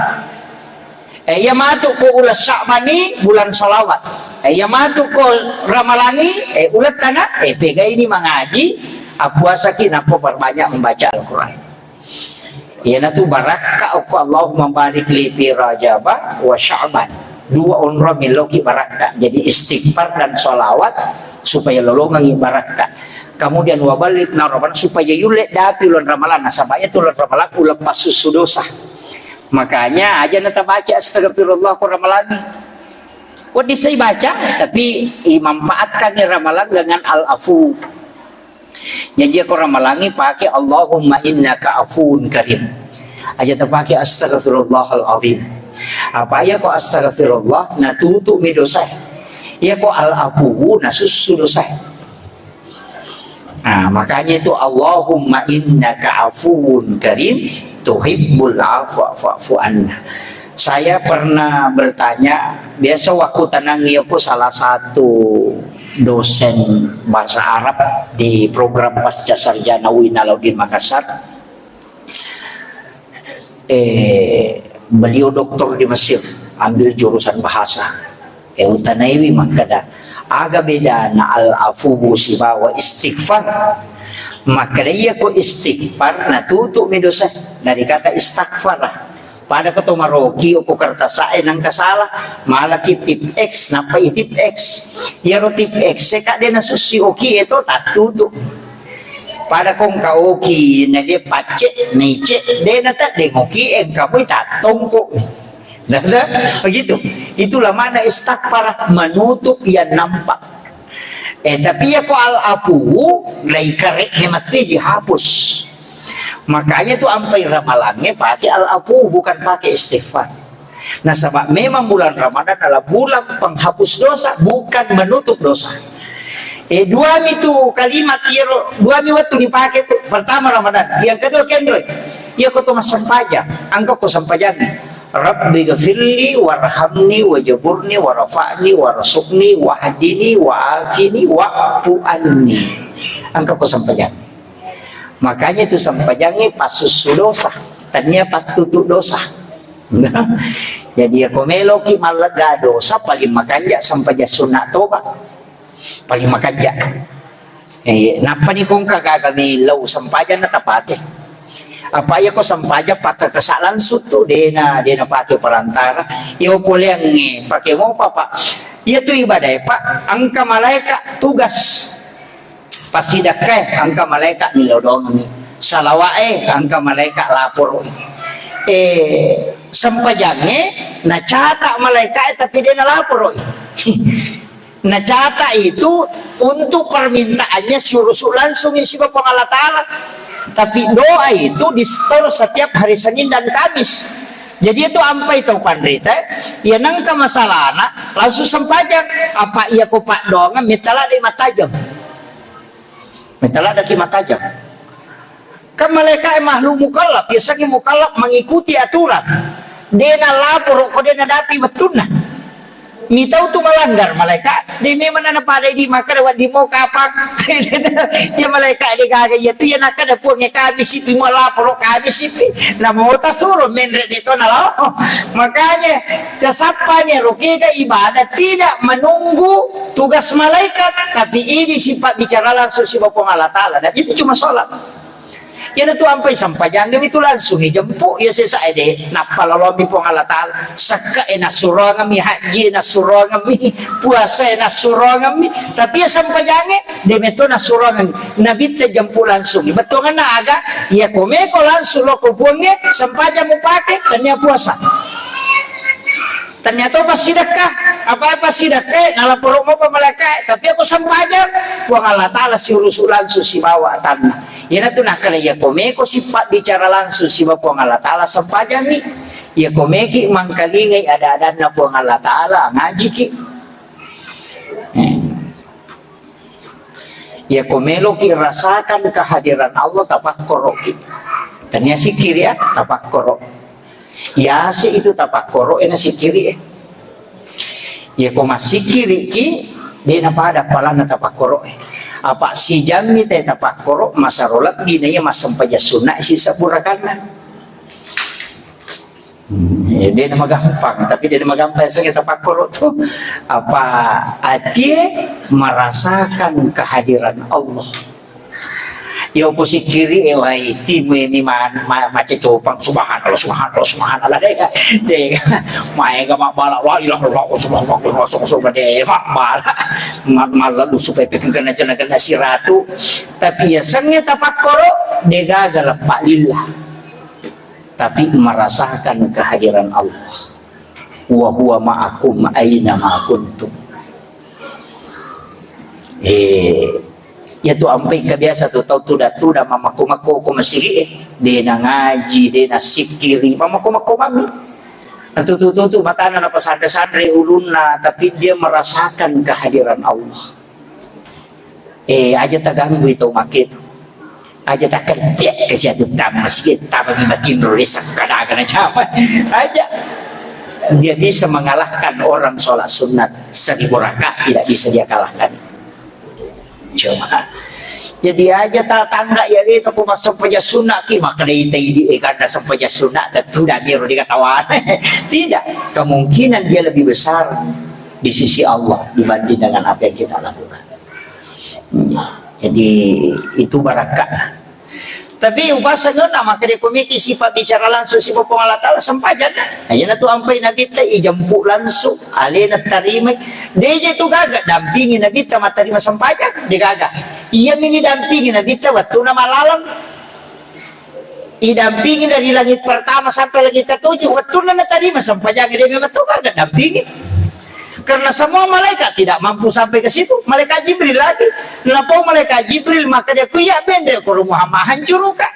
Ia matu ko ulah Sya'bani bulan salawat. Ia matu ko Ramalangi ulat tanah pega ini mengaji puasa kina perbanyak membaca Al-Qur'an. Ia natu barakah Allahumma barik li fi Rajab wa Sya'ban. Dua umrah miloki barakah. Jadi istighfar dan salawat supaya lolongan barakah. Kemudian wabalik naraban supaya yulek dapi ulan ramalan nasabaya tulan ramalan ulang pasus dosa. Makanya aja nata baca astagfirullah ko ramalani. Wadi saya baca tapi manfaatkan ramalan dengan al-afu. Jadi ko ramalangi pakai Allahumma innaka afuun karim. Aja terpakai astagfirullahal azim. Apa ya ko astagfirullah natutu mi dosa. Ya ko al-afu nasussu dosa. Nah, makanya itu Allahumma innaka afuwun karim tuhibbul afwa fa'fu anna. Saya pernah bertanya, biasa waktu tanangi aku salah satu dosen bahasa Arab di program Pasca Sarjana UIN Alauddin Makassar. Beliau doktor di Mesir, ambil jurusan bahasa. Utanaiwi makada aga beda na al-afubu sibawa istighfar, maka dia ko istighfar natuto mi dosa dari kata istighfar pada keto maroki o ko kartasae nang kasala malaki tip x napa tip x yaro tip x seka de na susi oki ito tatuto pada kong kaoki na de pace nice de na ta de ngoki en kamoy tatongko. Nah, begitu. Itulah mana istighfar menutup yang nampak. Tapi ya ko al-afu lai karek mati dihapus. Makanya tuh ampai ramalannya pakai al-afu bukan pakai istighfar. Nah, sebab memang bulan Ramadan adalah bulan penghapus dosa, bukan menutup dosa. Dua itu kalimat dua waktu dipakai tuh. Pertama Ramadan, yang kedua kendroy. Ya ko tuh sampajang, angka ko sampajang. Rabbi ghafirli warhamni wajaburni warafa'ni warasukni wahdini wa'afini wa'fu anni. Angka ko sampajang. Makanya itu sampajangnya pasus dosa, tanya patutup dosa. Jadi ako meloki malaga dosa paling makanya sampajang sunat toba. Paling makanya. Napa ni kong kagagabilaw sampajang na tapate. Apa ya ko sampaja pakai kesalahan sutu dena pakai perantara yo boleh yang pakai mau papa ya tuh ibadah pak angka malaikat tugas pasti dakai angka malaikat nilodong ni salawae angka malaikat lapor sampajangnya na catak malaikat tapi dia na lapor na catak itu untuk permintaannya suruh langsung isi Bapak Allah Ta'ala. Tapi doa itu di-store setiap hari Senin dan Kamis. Jadi itu ampai itu pandrita ya nangka masalah anak langsung sempajang apa iya ko pak doang mitala di matajam mitala ada ki matajam kan mereka makhluk mukallaf biasanya mukallaf mengikuti aturan dena lapor ko dena dati betulna mitau tu melanggar malaikat demi mana pada di maka lewat di mau kapak ya malaikat di gaga ya tu ya nak ada punya kami sipi melapor kami sipi nah mau tak suruh menret itu nalo makanya kesapanya rukika ibadah tidak menunggu tugas malaikat tapi ini sifat bicara langsung si Bapak Allah Ta'ala dan itu cuma sholat Yan na to ampay sampajang itu langsung ijempo ya sa ede napalalomi po ng Allah Ta'ala saka nasuro ngami haji nasuro ngami puasa nasuro ngami tapi ya sampajang demeto nasuro ngami nabit jempo langsung betul nga aga ya komeko langsung lo kupunge sampajang mo pake kanya puasa ternyata pas sedekah apa sedekah nalapuro mo pa malakay tapi ako sampajang buang Allah Ta'ala si urusul langsung si bawa tanah yan na to nakalaya komeko si pak bicara langsung si bawa buang Allah Ta'ala sampajang ni ya komeki mangkalingay ada na buang Allah Ta'ala ngaji ki ya komelo ki rasakan kehadiran Allah tapakkoro ki ternyata si kiri ya tapakkoro ya si itu tapakkoro ena si kiri ya ko masih kiri ki dia napa ada pala na tapakkoro apa si jami te tapakkoro masarolat ginaya masampaja sunna si saburakana dia nama gampang tapi dia nama gampang sa tapakkoro tu apa atie merasakan kehadiran Allah ya oposisi kiri wahai tim ini macam copang subhanallah deh mai ga mabala la ilaha illallah subhanallah deh malah lu supaya pegang kena si ratu tapi ya sengnya tapakkoro dia gagal pak lillah tapi merasakan kehadiran Allah wa huwa ma'akum aina ma kuntum ya tu ampai kebiasa tu tau tu mamaku ko masih dia na ngaji dia na sikiri mamaku mami tu matana na pasante ulunna tapi dia merasakan kehadiran Allah aja taganggu itu makit aja tak kerja tu tam masjid tam makin risak kadang-kadang apa aja dia bisa mengalahkan orang sholat sunat 1000 rakaat tidak bisa dia kalahkan cuma jadi aja tangga ya itu aku masuk sampaja sunnah ki maka di karena sampaja sunnah tentu dah biar dikatawan tidak kemungkinan dia lebih besar di sisi Allah dibanding dengan apa yang kita lakukan jadi itu barakah tapi upasanya nama kede komiti sifat bicara langsung si popong Allah Ta'ala sempajan aja na tu ampai nabi ta ijemput langsung alena tarima dia tu gagak dampingi nabi ta matarima sempajan dia gagak ia mini dampingi nabi ta waktu nama lalang idampingi dari langit pertama sampai langit ketujuh waktu na tarima sempajan dia memang tu gagak dampingi karena semua malaikat tidak mampu sampai ke situ malaikat Jibril lagi kenapa malaikat Jibril maka dia kuya bende ke rumah hancur ka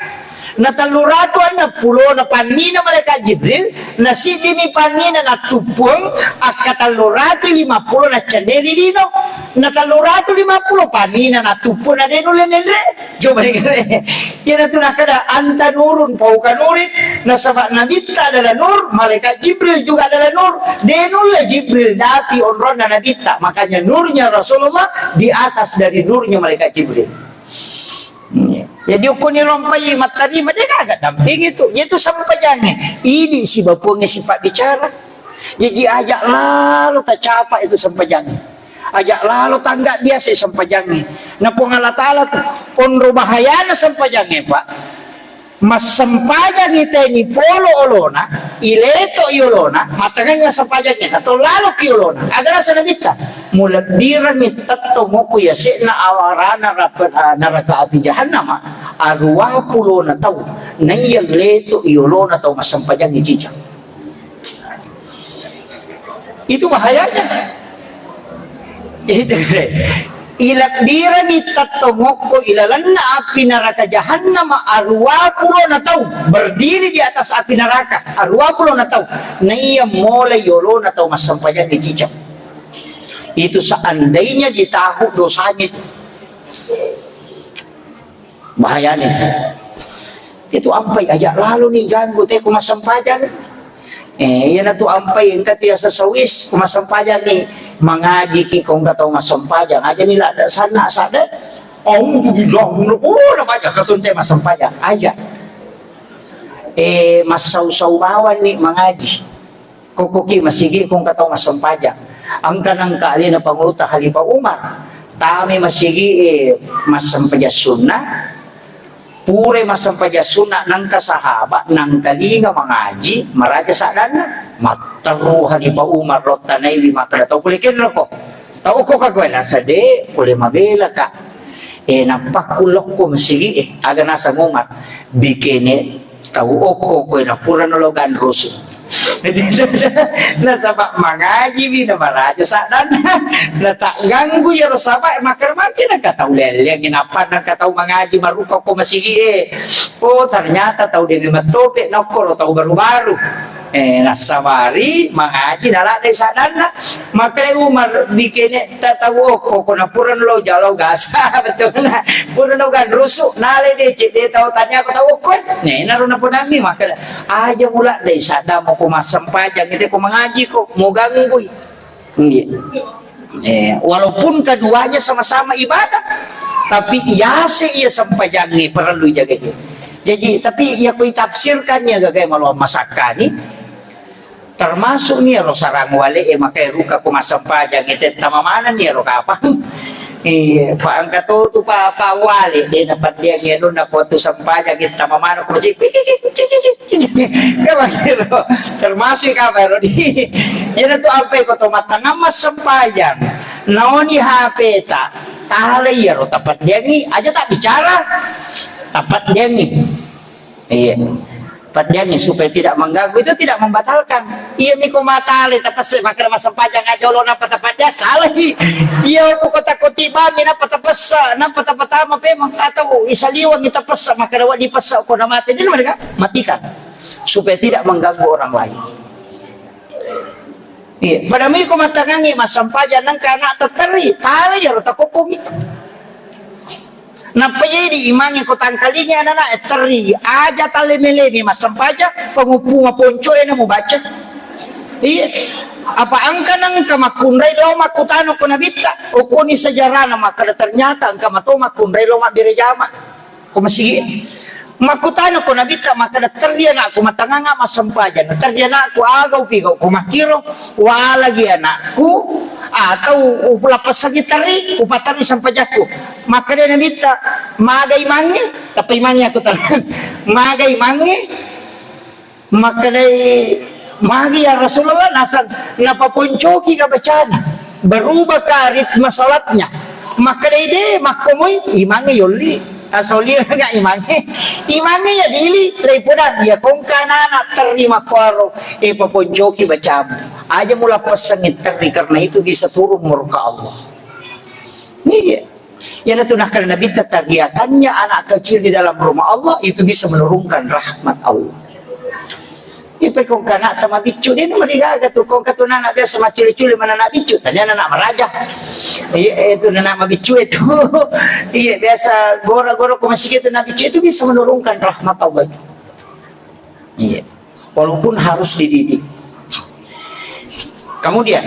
na taluratu na pulo na panina malaikat Jibril na sidi mi panina na tupung akataluratu 50 na chaneri dino na taluratu 50 panina na tupung na deno lemendre coba dengar ya na tunakada anta nurun pauka nurin na sabak nabita adalah nur malaikat Jibril juga adalah nur denul Jibril dati onron na nabita makanya nurnya Rasulullah di atas dari nurnya malaikat Jibril jadi ukuni rompai matari mereka agak damping itu sampajangnya ini si bapungnya sifat bicara jadi ajak lalu tak capa itu sampajangnya ajak lalu tangga biasa sampajangnya na pung Allah Ta'ala onro bahayana sampajangnya pak mas sampajang ini polo olona ileto iolona matangnya sampajangnya atau lalu kiolona agar rasa nabita mula biran mitato moku ya na awarana neraka api jahannam arwah pulo na tau na ileto iolona tau mas sampajang jijang itu bahayanya itu ilakbiran itatongoko ilalanna api neraka jahannam arwapulo na tau berdiri di atas api neraka arwapulo na tau naiya mulai yolo na tau masampayan di cicak itu seandainya ditahu dosanya itu bahayanya itu ampai ajak lalu nih ganggu teh kumasampayan yan na to ampay yung katiya sa sawis kumasampayan ni mengaji ki kung gataw masampayan aja nila sana sada bilang namanya katunte masampayan aja masawsawawan ni mengaji kukuki masigi kung gataw masampayan ang kanang kaali na panguta Khalifah Umar tami masigi masampayan sunnah pure masampaja sunak nang kasahabat nang kalinga mengaji maraja sadana mataru hari pa Umar rotanai wi makada tau pulih kenro ko tau ko kagwen sade pulih mabela ka napakulok ko masigi aga nasa ngumat bikini tau oko ko na pura nologan ruso nasa mangaji bina maraja sadana na tak ganggu ya rosaba makar makin nakataw lele ginapa nakataw mangaji maruka ko masigi ternyata tahu dia matope nokoro tahu baru-baru nasawari mangaji nala dai sadana makanya Umar bikin tatawo ko na puran lo jalo gasa betul na puran lo gan rusuk nale deh cik dia tahu tanya aku tahu ko naruh na po nami makanya aja mula dai sadamo ko masampajang itu ko mengaji ko mau ganggu walaupun keduanya sama-sama ibadah tapi iya sampajang ni perlu jaga jadi tapi ya kui tafsirkannya gagay malu masakan ni termasuk nih ro sarang wale makai ruka ko masampajang itu tamamanan nih ro kapang pa angkat tu pa wale dia dapat dia ngeno na ko tu sampajang itu tamamanan ko masih termasuk kabar di yana tu apa ko to matanga masampajang naoni HP ta tale ya ro tapat dia ni aja tak bicara tapat dia ni dia nih supaya tidak mengganggu itu tidak membatalkan miko matale tapos makna masampajang ajolo na patapad dia salah kota kotiba mina patapasa na patapatama pe atau isaliwan kita pasa makna wa dipasa ko na mati din mereka matikan supaya tidak mengganggu orang lain pada miko matangangi masampajang nang kana tatari tali ya takokong itu napaya di imangnya kotang kalinya anak teri aja tali melemi masampaja pengupunga ponco yang mau baca apa angka nang kamakunray lo makutano ko nabita o kuni sejarah nama kada ternyata angka mato makunray lo mabirejama ko masigi makutano ko nabita makada terdia na ako matanganga masampaja no terdia na ako agaw pigaw ko makiro wala gi anakku atau lapas sakit tari upatari sampajaku maka dia nabita magay mangi tapi mangi aku talang magay mangi maka dia magi ya Rasulullah nasag napapuncoki ka bacana berubah ka ritma salatnya maka dia makumoy imangi yoli asoli nga imangi ya dili tripudan ya kung kanana terima karo papuncoki bacam aja mula pasangit teri karena itu bisa turun murka Allah yang tunahkan Nabi tergiakannya anak kecil di dalam rumah Allah itu bisa menurunkan rahmat Allah kung kanak tama bicu din marigaga tu kung katunan na biasa maculi-culi mana nak bicu tanya anak meraja itu anak mabicu itu biasa gora-gora kung masih kita nak bicu itu bisa menurunkan rahmat Allah walaupun harus dididik kemudian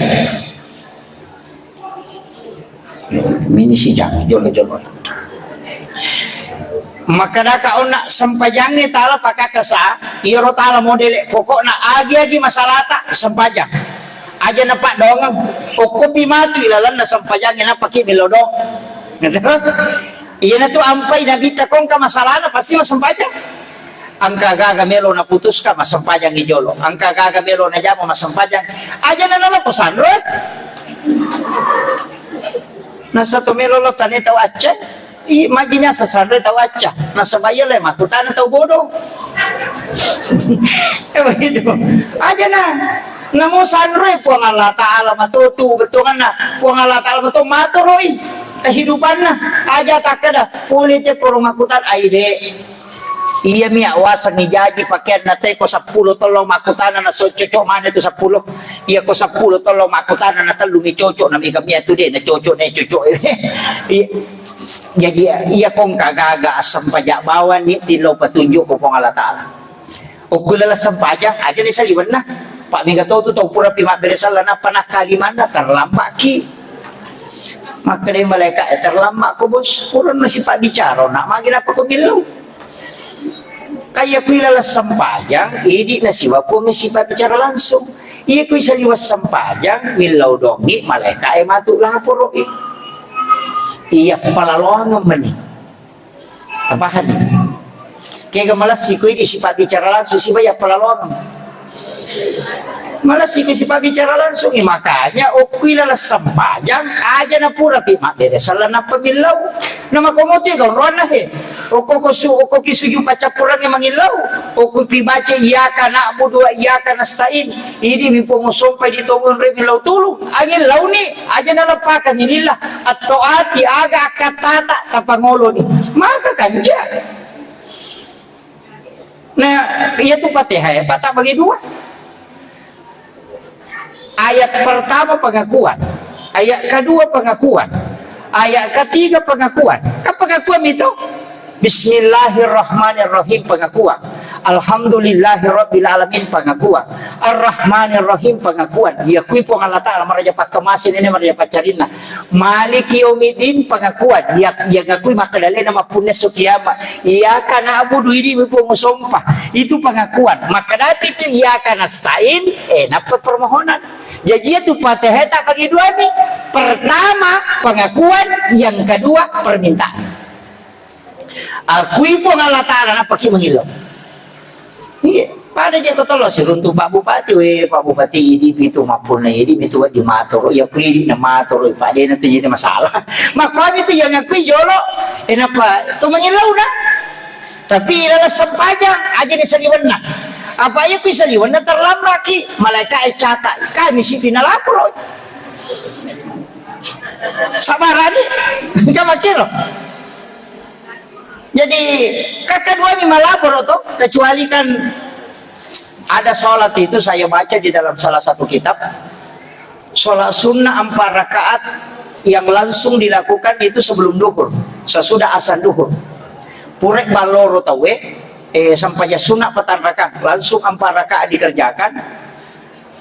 ini si jangan jolo-jolo maka daka ona sampajangi tala pakakasa iro tala model pokokna agi masalah tak sampajang aja napak dong kopi mati lalan na sampajangi na paki milodong iya na tu ampai nabita kong ka masalah na pasti masampajang angka gaga melo na putus ka masampajang ijolo angka gaga melo na jamo masampajang aja na nala to sandrot nasa to melo lo tani taw aceh imagina sa sandre taw acha nasa bayo le makutan taw bodo begitu aja na namo sandre po ang Allah Ta'ala matutu betul kan na po ang Allah Ta'ala matutu maturoi kehidupan na aja takada pulite ko makutan aide iya mi awasan ni jaji pakaian na ko 10 tolong makutana na so cocok mana itu 10 iya ko 10 tolong makutana na talungi cocok na mi kami itu deh na cocok jadi iya kong kagaga asam pajak bawan ni tilo petunjuk ko pong Allah Ta'ala o kulala sampajang aja ni saliwan na pak mi gato tu tau pura pimak beresala na panah kalimanda terlambat ki maka dia malaikat terlambat ko bos pura masih pak bicara nak magin apa ko bilau kaya kulala sampajang idi na siwa po nga sipa bicara langsung iya ko isaliwas sampajang milau dongi malaikat matuk lapor iya kepala loang meni apa hadi Kaya malas si kuy sifat bicara langsung si ya pelalongan. Malas si sifat bicara langsung makanya okuy lalas sampajang aja na pura pi maberesan na pamilaw. Nama komote kau rona he. Oko kisuju pacapurang yang mangilaw. Oko kibaca iyaka na abudu wa iyaka nasta'in. Ini mipungusompai di tomun remilaw tulung. Angin law ni aja na lapakan nilillah atau ati aga katata tapangolo ni. Maka kanja. Nah, iya tuh Fatihah patah bagi dua. Ayat pertama pengakuan, ayat kedua pengakuan, ayat ketiga pengakuan. Kan pengakuan itu Bismillahirrahmanirrahim pengakuan, Alhamdulillahirabbil alamin pengakuan, Ar-Rahmanirrahim pengakuan. Diakui pun Allah Taala maraja pakamasin ini maraja pacarina. Maliki yaumiddin pengakuan. Dia ngakui maka dalil nama punya kiamat. Iya kana abudu ini pun sumpah. Itu pengakuan. Maka dati itu iya kana stain napa permohonan. Jadi itu Fatihah tak bagi dua nih. Pertama pengakuan, yang kedua permintaan. Akui pun Allah Ta'ala na paki mengilau. Iya, pada je ko tolo si runtuh Pak Bupati Pak Bupati ini itu mapun na ini itu di matur ya kuiri na matur Pak dia nanti jadi masalah. Maka itu yang akui jolo enapa tu mengilau na. Tapi ilala sempajang aja ni saliwana. Apa ya kui saliwana terlamlaki malaikat catat kami si pinalapro. Sabarani enggak makiro. Jadi kakak dua ini malapor tuh kecuali kan ada sholat itu saya baca di dalam salah satu kitab sholat sunnah 4 rakaat yang langsung dilakukan itu sebelum duhur sesudah azan duhur purek baloro tawe sampai sunnah 4 rakaat langsung 4 rakaat dikerjakan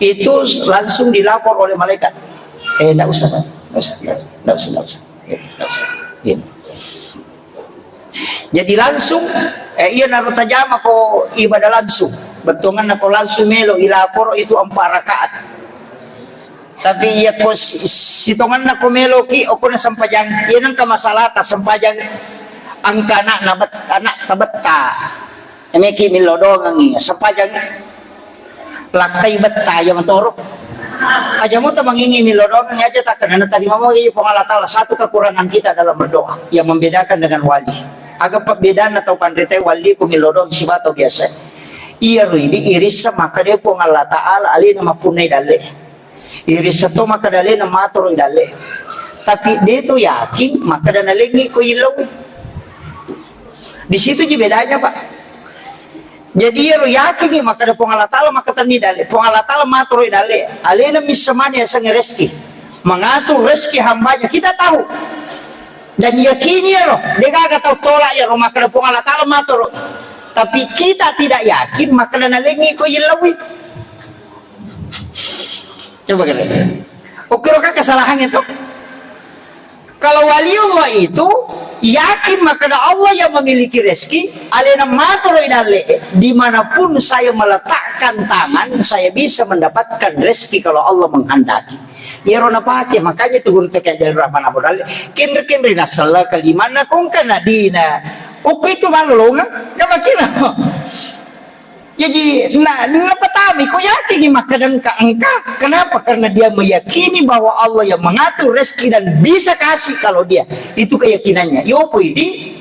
itu langsung dilapor oleh malaikat enggak usah. Jadi langsung iya naruh tajam ako ibadah langsung betungan ako langsung melo ilapor itu 4 rakaat tapi iya ko sitongan ako melo ki ako na sampajang yan ang kamasalata sampajang ang kana na anak tabetta emeki milodong ang sampajang lakay betta yang torok aja mo ta mangingi milodong aja tak kena tadi mau iya pengalatala satu kekurangan kita dalam berdoa yang membedakan dengan wali. Agak perbedaan atau pandete wali kumilodong sibato biasa. Iya ini iris maka dia pun Allah Taala ali nama punai dale. Iris satu maka dale nama atur dale. Tapi dia itu yakin maka dana lagi ko ilaw. Di situ je bedanya Pak. Jadi ya yakin maka dia pun Allah Taala maka tani dale. Pun Allah Taala matur dale. Ali nama misamani sang rezeki. Mengatur rezeki hambanya kita tahu. Dan yakini ya roh, dia gak tahu tolak ya roh maka pun Allah Ta'ala matur. Tapi kita tidak yakin maka dana lengi ko ilawi. Coba kalian. Ukir-ukir kesalahan itu. Kalau waliullah itu yakin maka Allah yang memiliki rezeki, alena matur idale. Dimanapun saya meletakkan tangan, saya bisa mendapatkan rezeki kalau Allah menghendaki. Ya rona pakai makanya turun ke jalan rahman abudal kinder na salah kalimana kung kana dina uko itu manulungan kamakina jadi napatami ko yakin makanan ka angka kenapa karena dia meyakini bahwa Allah yang mengatur rezeki dan bisa kasih kalau dia itu keyakinannya yopo ini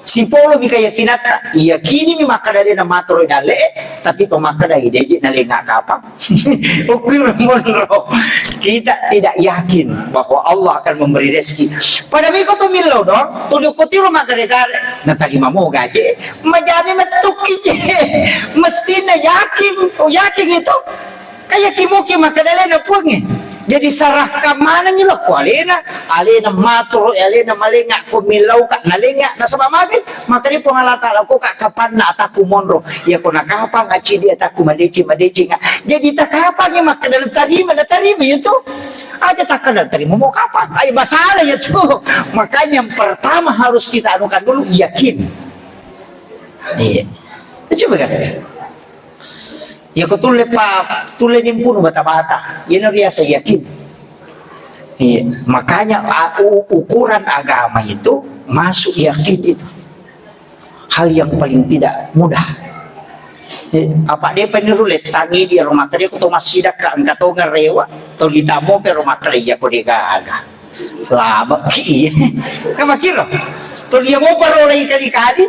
si polo mi keyakinan yakini mi makadali na matur dale tapi pemakada ide na lenga kapang ukir monro kita tidak yakin bahwa Allah akan memberi rezeki pada miko to milo dong to dikutiro makadare na tarima mo gaje majami matuki je mestinya yakin yakin itu kayak kimuki makadali na pungi jadi sarah kamana nyo ko alena matur alena malinga ko milaw ka nalinga na sa mamagi makani po nga latala ko kapan na ataku monro ya ko nakapang aci di ataku madeci nga jadi takapang yung makadal tarima itu aja takadal tarima mo kapang ay basala itu makanya yang pertama harus kita anukan dulu yakin iya coba kan ya ko tule nimpuno bata-bata yan ang riasa yakin iya. Makanya ukuran agama itu masuk yakin itu hal yang paling tidak mudah. Apa dia penirulet tangi di rumah kerja kutu masih dak angkat to ngarewa to ditamo pe rumah kerja ko dia gaga laba ki kama kiro to dia mo paro lagi kali-kali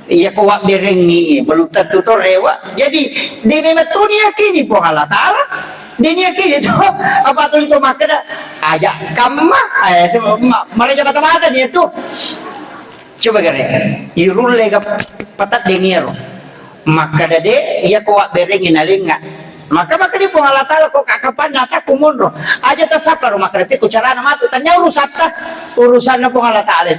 iya ko wak bereng ni belum tentu to rewa jadi di memang to ni yakini po Allah taala dia yakini itu apa to itu makna aja kamma itu mereka mata-mata dia tuh coba gare irul lega patat dengero maka dade ia kuat berengin alinga maka dia pun Allah taala kok kapan nata kumunro aja tasapa rumah krepe ku carana matu tanya urusannya pun Allah taala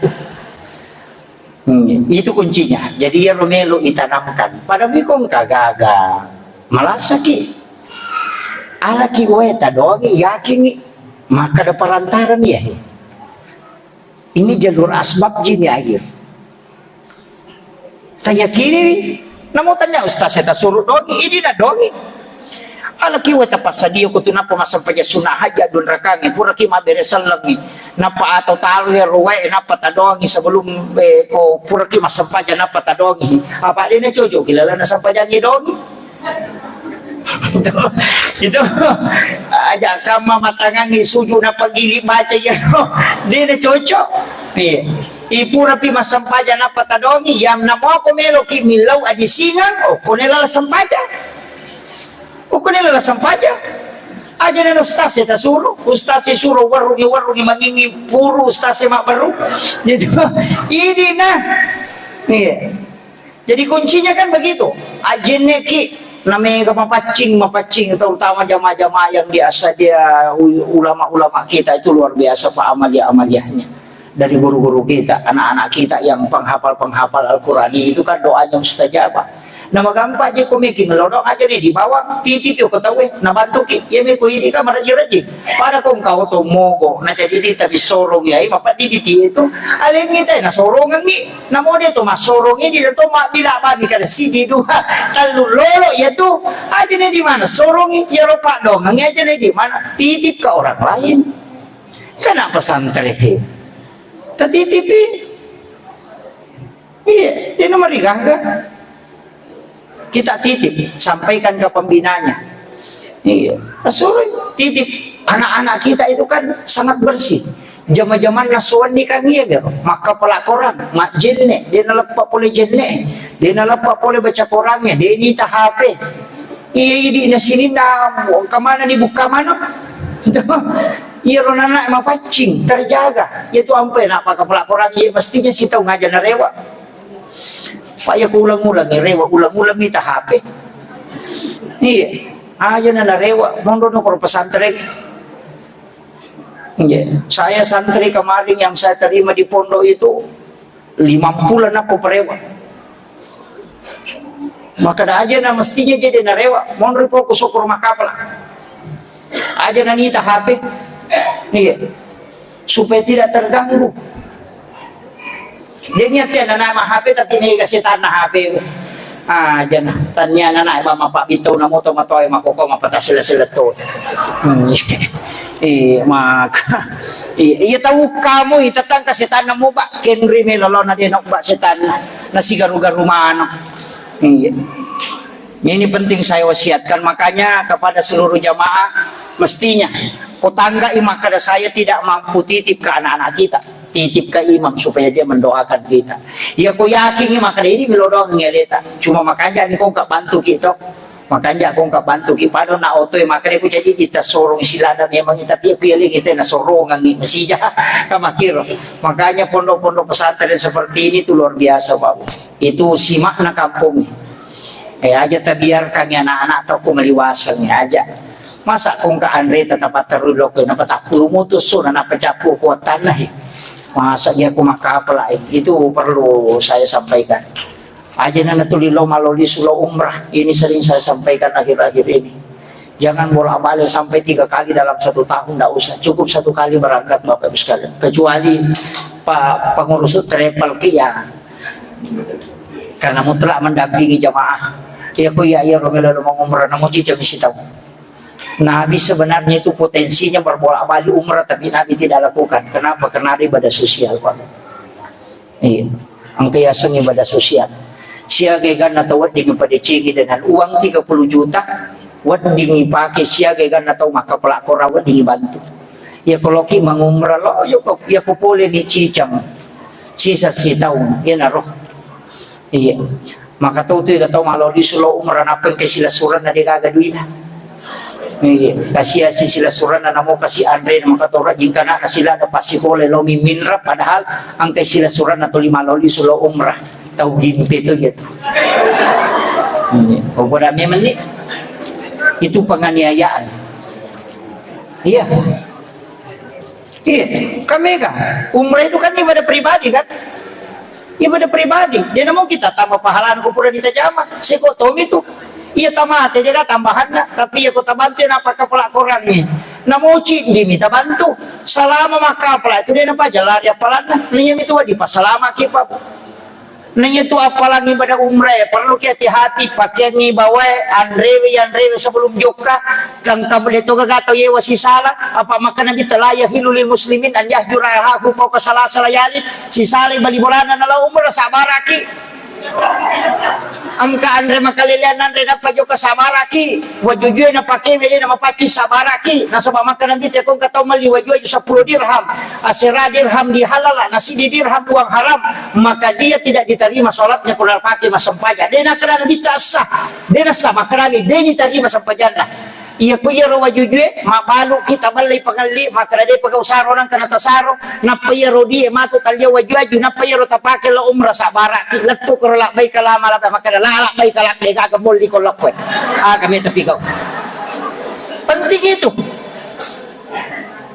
itu kuncinya. Jadi ya Romelu itanamkan pada mikong kagaga malasa ki ala ki weta dogi yakin maka ada perantaran ya ini jalur asbab jini akhir tanya kiri namun tanya ustaz saya suruh dongi ini dah dongi ala kiwa tapas sadio kutu napa masampaja sunah haja don rakangi pura ki maberesal lagi napa atau talu ya ruwai napa tadongi sebelum ko pura ki masampaja napa tadongi apa dia cojo kilala na sampaja ni dongi itu aja kama matangangi suju napa gili baca ya dia cocok ipura pi masampaja na patadongi yam na mo ko melo ki milaw adi singang o kunela sampaja aja na ustaz ta suruh ustaz suruh warungi mangingi puru ustaz mak baru gitu ini nah jadi kuncinya kan begitu ajene ki namanya mapacing terutama jamaah-jamaah yang biasa dia ulama-ulama kita itu luar biasa pak amaliahnya dari guru-guru kita, anak-anak kita yang penghafal Al-Qurani itu kan doanya mustajabah. Nama gampang aja komiki melodok aja nih di bawah titip yo ketawe na bantu ki ye me ko ini ka maraji para kong kau to mogo na jadi di tapi sorong ya mapa di itu alin kita na sorongan ni na mo dia to masorong ini to ma bila ba mi kada sidi duha talu lolo ya tu aja nih di mana sorong ya ropa dong aja nih di mana titip ke orang lain kenapa pesantren titipin iya dia nomor digangga kita titip sampaikan ke pembinanya iya suruh titip anak-anak kita itu kan sangat bersih zaman-zaman nasuan ni kan iya maka pelakoran mak jenne dia nalepa boleh jenne dia nalepa boleh baca Qurannya dia ini tak HP iya di sini na kemana dibuka mana iya anak mapacing terjaga itu ampe nak pakai pelakoran iya mestinya si tahu ngajar rewa Pak ulang-ulang rewa ulang-ulang kita HP iya aja na rewa mondo no pesantren iya saya santri kemarin yang saya terima di pondok itu 50 aku perewa maka dah aja na mestinya jadi na rewa mondo fokus ke rumah kapal aja na nita HP iya supaya tidak terganggu dia niatnya anak HP tapi ini kasih tanah HP aja nah tanya anak mama pak bito na moto matoy makoko mapata sila to maka iya tahu kamu itatang kasih tanah mo ba kenri melolo na din ba setan na sigaru-garu mano iya ini penting saya wasiatkan makanya kepada seluruh jamaah mestinya tetangga imam kada saya tidak mampu titip ke anak-anak kita titip ke imam supaya dia mendoakan kita ya aku yakin imam kada ini ngelodong ngeleta cuma makanya aku gak bantu kita makanya aku gak bantu kita pada na oto makanya aku jadi kita sorong silada memang tapi aku yaling kita na sorongan nih mesija kamakiro makanya pondok-pondok pesantren seperti ini tuh luar biasa Pak itu simak na kampung aja terbiarkan anak-anak atau meliwasan aja masa kung ka Andre tetap terulok na patakul mutus so na napacapu ko tanah masa dia kumakapala itu perlu saya sampaikan aja na natulilo maloli sulo umrah ini sering saya sampaikan akhir-akhir ini jangan bolak-balik sampai 3 kali dalam 1 tahun tidak usah cukup 1 kali berangkat Bapak Ibu sekalian kecuali Pak pengurus travel ya karena mutlak mendampingi jamaah ya ku ya Romelo mau umrah namun cica misi tahu Nabi sebenarnya itu potensinya berbolak-balik umrah tapi Nabi tidak lakukan. Kenapa? Karena ada ibadah sosial Pak. Iya. ang kayasang ibadah sosial. Siya gaygan na tawad di pada cigi dengan uang 30 juta, wad di pakai siya gaygan na taw makapalakor wad di bantu. Ya kalau ki mangumrah lo, ya ko pole ni cicang, sisa si taon, yan na roh. Iya, maka tahu tu kata malo di sulo umrah napeng ke sila suran na di kagaduin na. Kasih sila suran na namo kasih Andre na makatora jingkana na sila na pasihole lo miminra padahal ang kay sila suran na to lima lo di sulo umrah tahu gimpe to gitu. O pada memang ni itu penganiayaan. Iya. Iya, kami kan umrah itu kan ibadah pribadi kan. Ibadah pribadi, dia mau kita tambah pahalaan kupuran kita jama. Sekotom itu, iya tamate dia tambahan na, tapi ya kota bantu na pakapala korangnya. Namuci diminta bantu, selama makapala itu dia nampak jalan dia palan, niya itu di pasalama kipa. Niya itu apalan ibadah umrah, perlu hati-hati pakai ni bawa Andrewe sebelum joka, kang kabel itu kagak ye wasi salah, apa makan nabi telaya hilulil muslimin an yahjurahu fauqa salayalin, si salih bali bolana nala umrah sabaraki. Amka Andre makalilian Andre dapat joka sabaraki, wajujue na pakai beli nama pakai sabaraki, nasaba makan nabi tekong katau mali wajue 10 dirham, asera dirham dihalala, nasi dirham uang haram, maka dia tidak diterima sholatnya kalau pakai masam pajak. Dia nak kena nabi tak sah, dia nak sah maka nabi dia diterima sampai jannah. Iya kuya ro wajujue mabalu kita balai pagali maka dia pakai usaro nang kana tasaro napaya ro dia matu talya wajaju napaya ro tapake lo umrah sabaraki letu ko la bay kala mala maka la bay kala de ka muli ko lokwe kami tapi kau penting itu.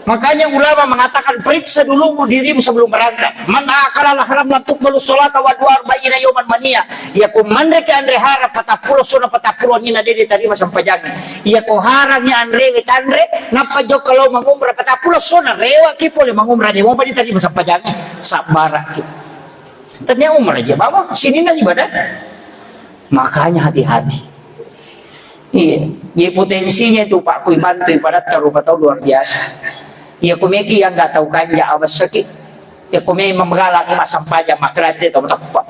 Makanya ulama mengatakan periksa dulu dirimu sebelum berangkat. Man akala haram latuk balu salata wa duar bayina yauman mania. Ya ko mandre ke andre harap patapulo suna patapulo ni na dede tadi masam pajang. Ya ko harangnya andre wetandre napa jo kalau mangumrah patapulo suna rewa ki pole mangumrah de mo pa tadi masam pajang. Sabara ki. Tanya umrah aja bawa sini na ibadah. Makanya hati-hati. Iya, potensinya itu Pak Kui bantu pada taruh luar biasa. Ya kumiki yang nggak tahu kanja awas sakit. Ya kumi memgalak masam paja makrate to tepat.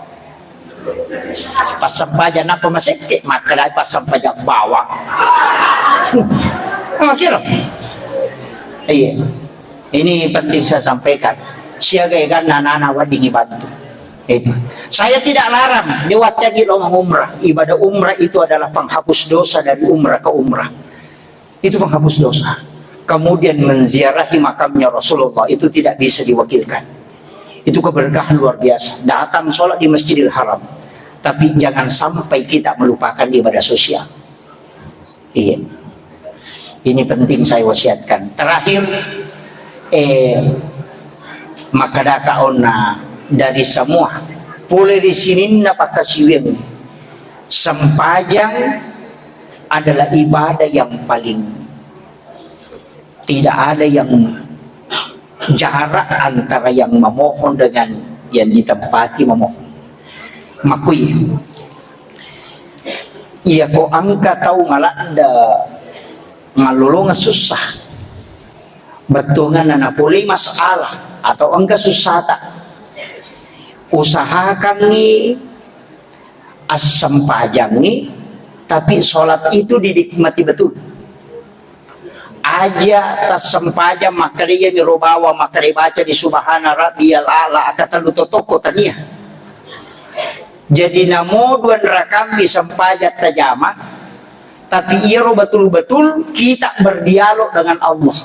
Pasam paja napa masik makrate pasam paja bawah. Kira. Iya. Ini penting saya sampaikan. Siaga kan nana wadingi bantu. Itu. Saya tidak larang lewatnya lo umrah. Ibadah umrah itu adalah penghapus dosa dari umrah ke umrah. Itu penghapus dosa. Kemudian menziarahi makamnya Rasulullah itu tidak bisa diwakilkan. Itu keberkahan luar biasa. Datang sholat di Masjidil Haram, tapi jangan sampai kita melupakan ibadah sosial. Iya, ini penting saya wasiatkan. Terakhir, maka dakaona dari semua boleh di sini dapat kasiweng. Sempajang adalah ibadah yang paling tidak ada yang jarak antara yang memohon dengan yang ditempati memohon. Makui, iya ko angka tahu ngalanda ngalulung susah, betungan anak boleh masalah atau angka susah tak. Usahakan nih asam pajang nih, tapi sholat itu dinikmati betul. Aja tas sempaja maka dia mirobawa maka dia baca di subhana rabbiyal a'la akatan toko tania. Jadi namo dua rakam di sempaja tajama tapi ia betul-betul kita berdialog dengan Allah.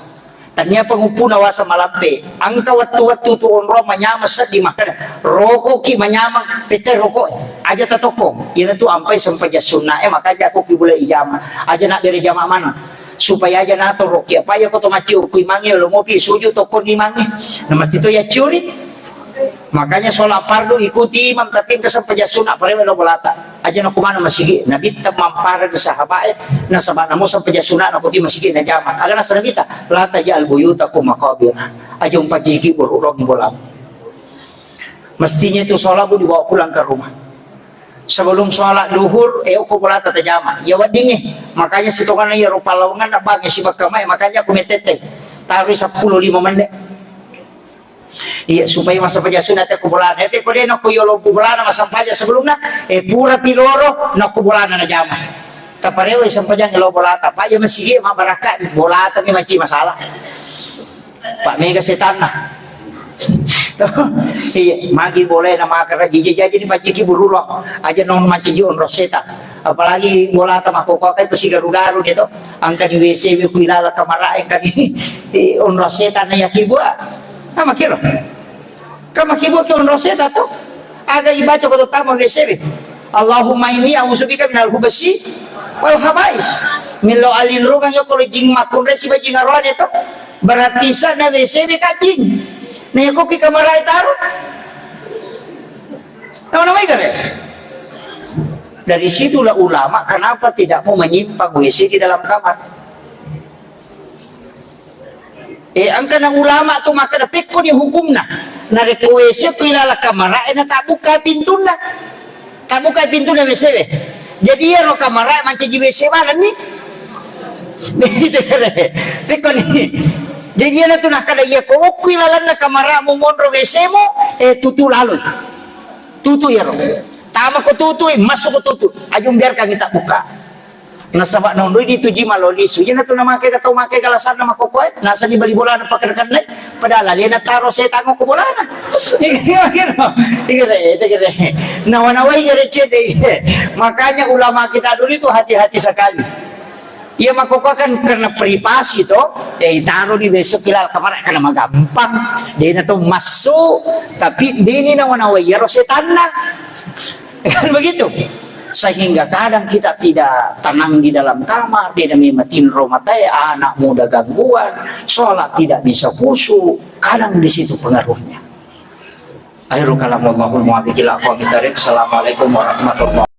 Tanya pengupuna wasa malampe angka waktu-waktu tu onro manyama sedih maka rokok ki manyama pete rokok aja tatoko ina tu ampai sempaja sunnah maka aku ki boleh ijama aja nak dari jamaah mana supaya aja nato roki apa ya koto macio kui mangi lo ngopi sujud toko ni mangi nama itu ya curi. Makanya sholat fardu ikuti imam tapi kesempaja sunnah parewe lo bolata aja nak kumana masigi nabi temampar ke sahabat na sahabat namo sempaja sunnah nak kuti masigi na jaman aga na sana kita lata ja al buyutakum maqabir aja umpajiki ururong bolam mestinya itu sholat bu dibawa pulang ke rumah. Sebelum sholat duhur, aku bolata tajama. Ya wadingi, makanya sitongan ya rupa lawangan apa si bakamai, makanya aku metete. Taruh 15 menit. Iya, supaya masa paja sunat aku bulan. Kau dia nak kuyolo bulan masa paja sebelumnya. Pura piloro nak bulan na jama. Taparewe sampaja ngelo bolata. Pak ya masih mah barakat bolata ni maci masalah. Pak mega setan nah. Iya, magi boleh nama kerja jaji ni paciki burulok aja non maci jon roseta. Apalagi bolata mako kok itu si garu-garu gitu. Angka di WC kuilala kamar kan di on roseta na yakibua. Kama kiro. Kama kibua ki on roseta tu. Aga ibaca kota tamu WC. Allahumma inni a'udzubika minal hubasi wal habais. Milo alin rugang yo kalau jing makun resi bajing aroan itu. Berarti sana WC kajing. Nih aku ke kamar taruh. Nama-nama ikan ya? Dari situlah ulama kenapa tidak mau menyimpang WC di dalam kamar. Angkana ulama tu maka dapat ko ni hukumna. Narik WC pilala kamar na tak buka pintuna. Tak buka pintuna WC. Jadi ya ro kamar manci WC mana ni? Teko ni. Jadi na tu nak kada iya ko kuilalan na kamar mo monro WC mo tutu lalu. Tutu ya ro. Tama ko tutu masuk ko tutu. Ajung biar kami tak buka. Nasabak nondoy dito ji malolisu. Yan na to na make kataw make kalasan na makokoy. Nasa di bali bola na pakirkan na. Padahal ali na taro sa tango ko bola na. Tigre. Nawanaway gare Makanya ulama kita dulu itu hati-hati sekali. Ia makokoy kan karena privasi to. Taruh di besok kilal kamar karena magampang. Dia na to masuk. Tapi dini nawanaway yaro setan na. Kan begitu. Sehingga kadang kita tidak tenang di dalam kamar, dia mematin romatai, anak muda gangguan, sholat tidak bisa khusyuk, kadang di situ pengaruhnya. Akhirul kalam wallahul muwaffiq ila aqwamit thoriq. Assalamualaikum warahmatullahi wabarakatuh.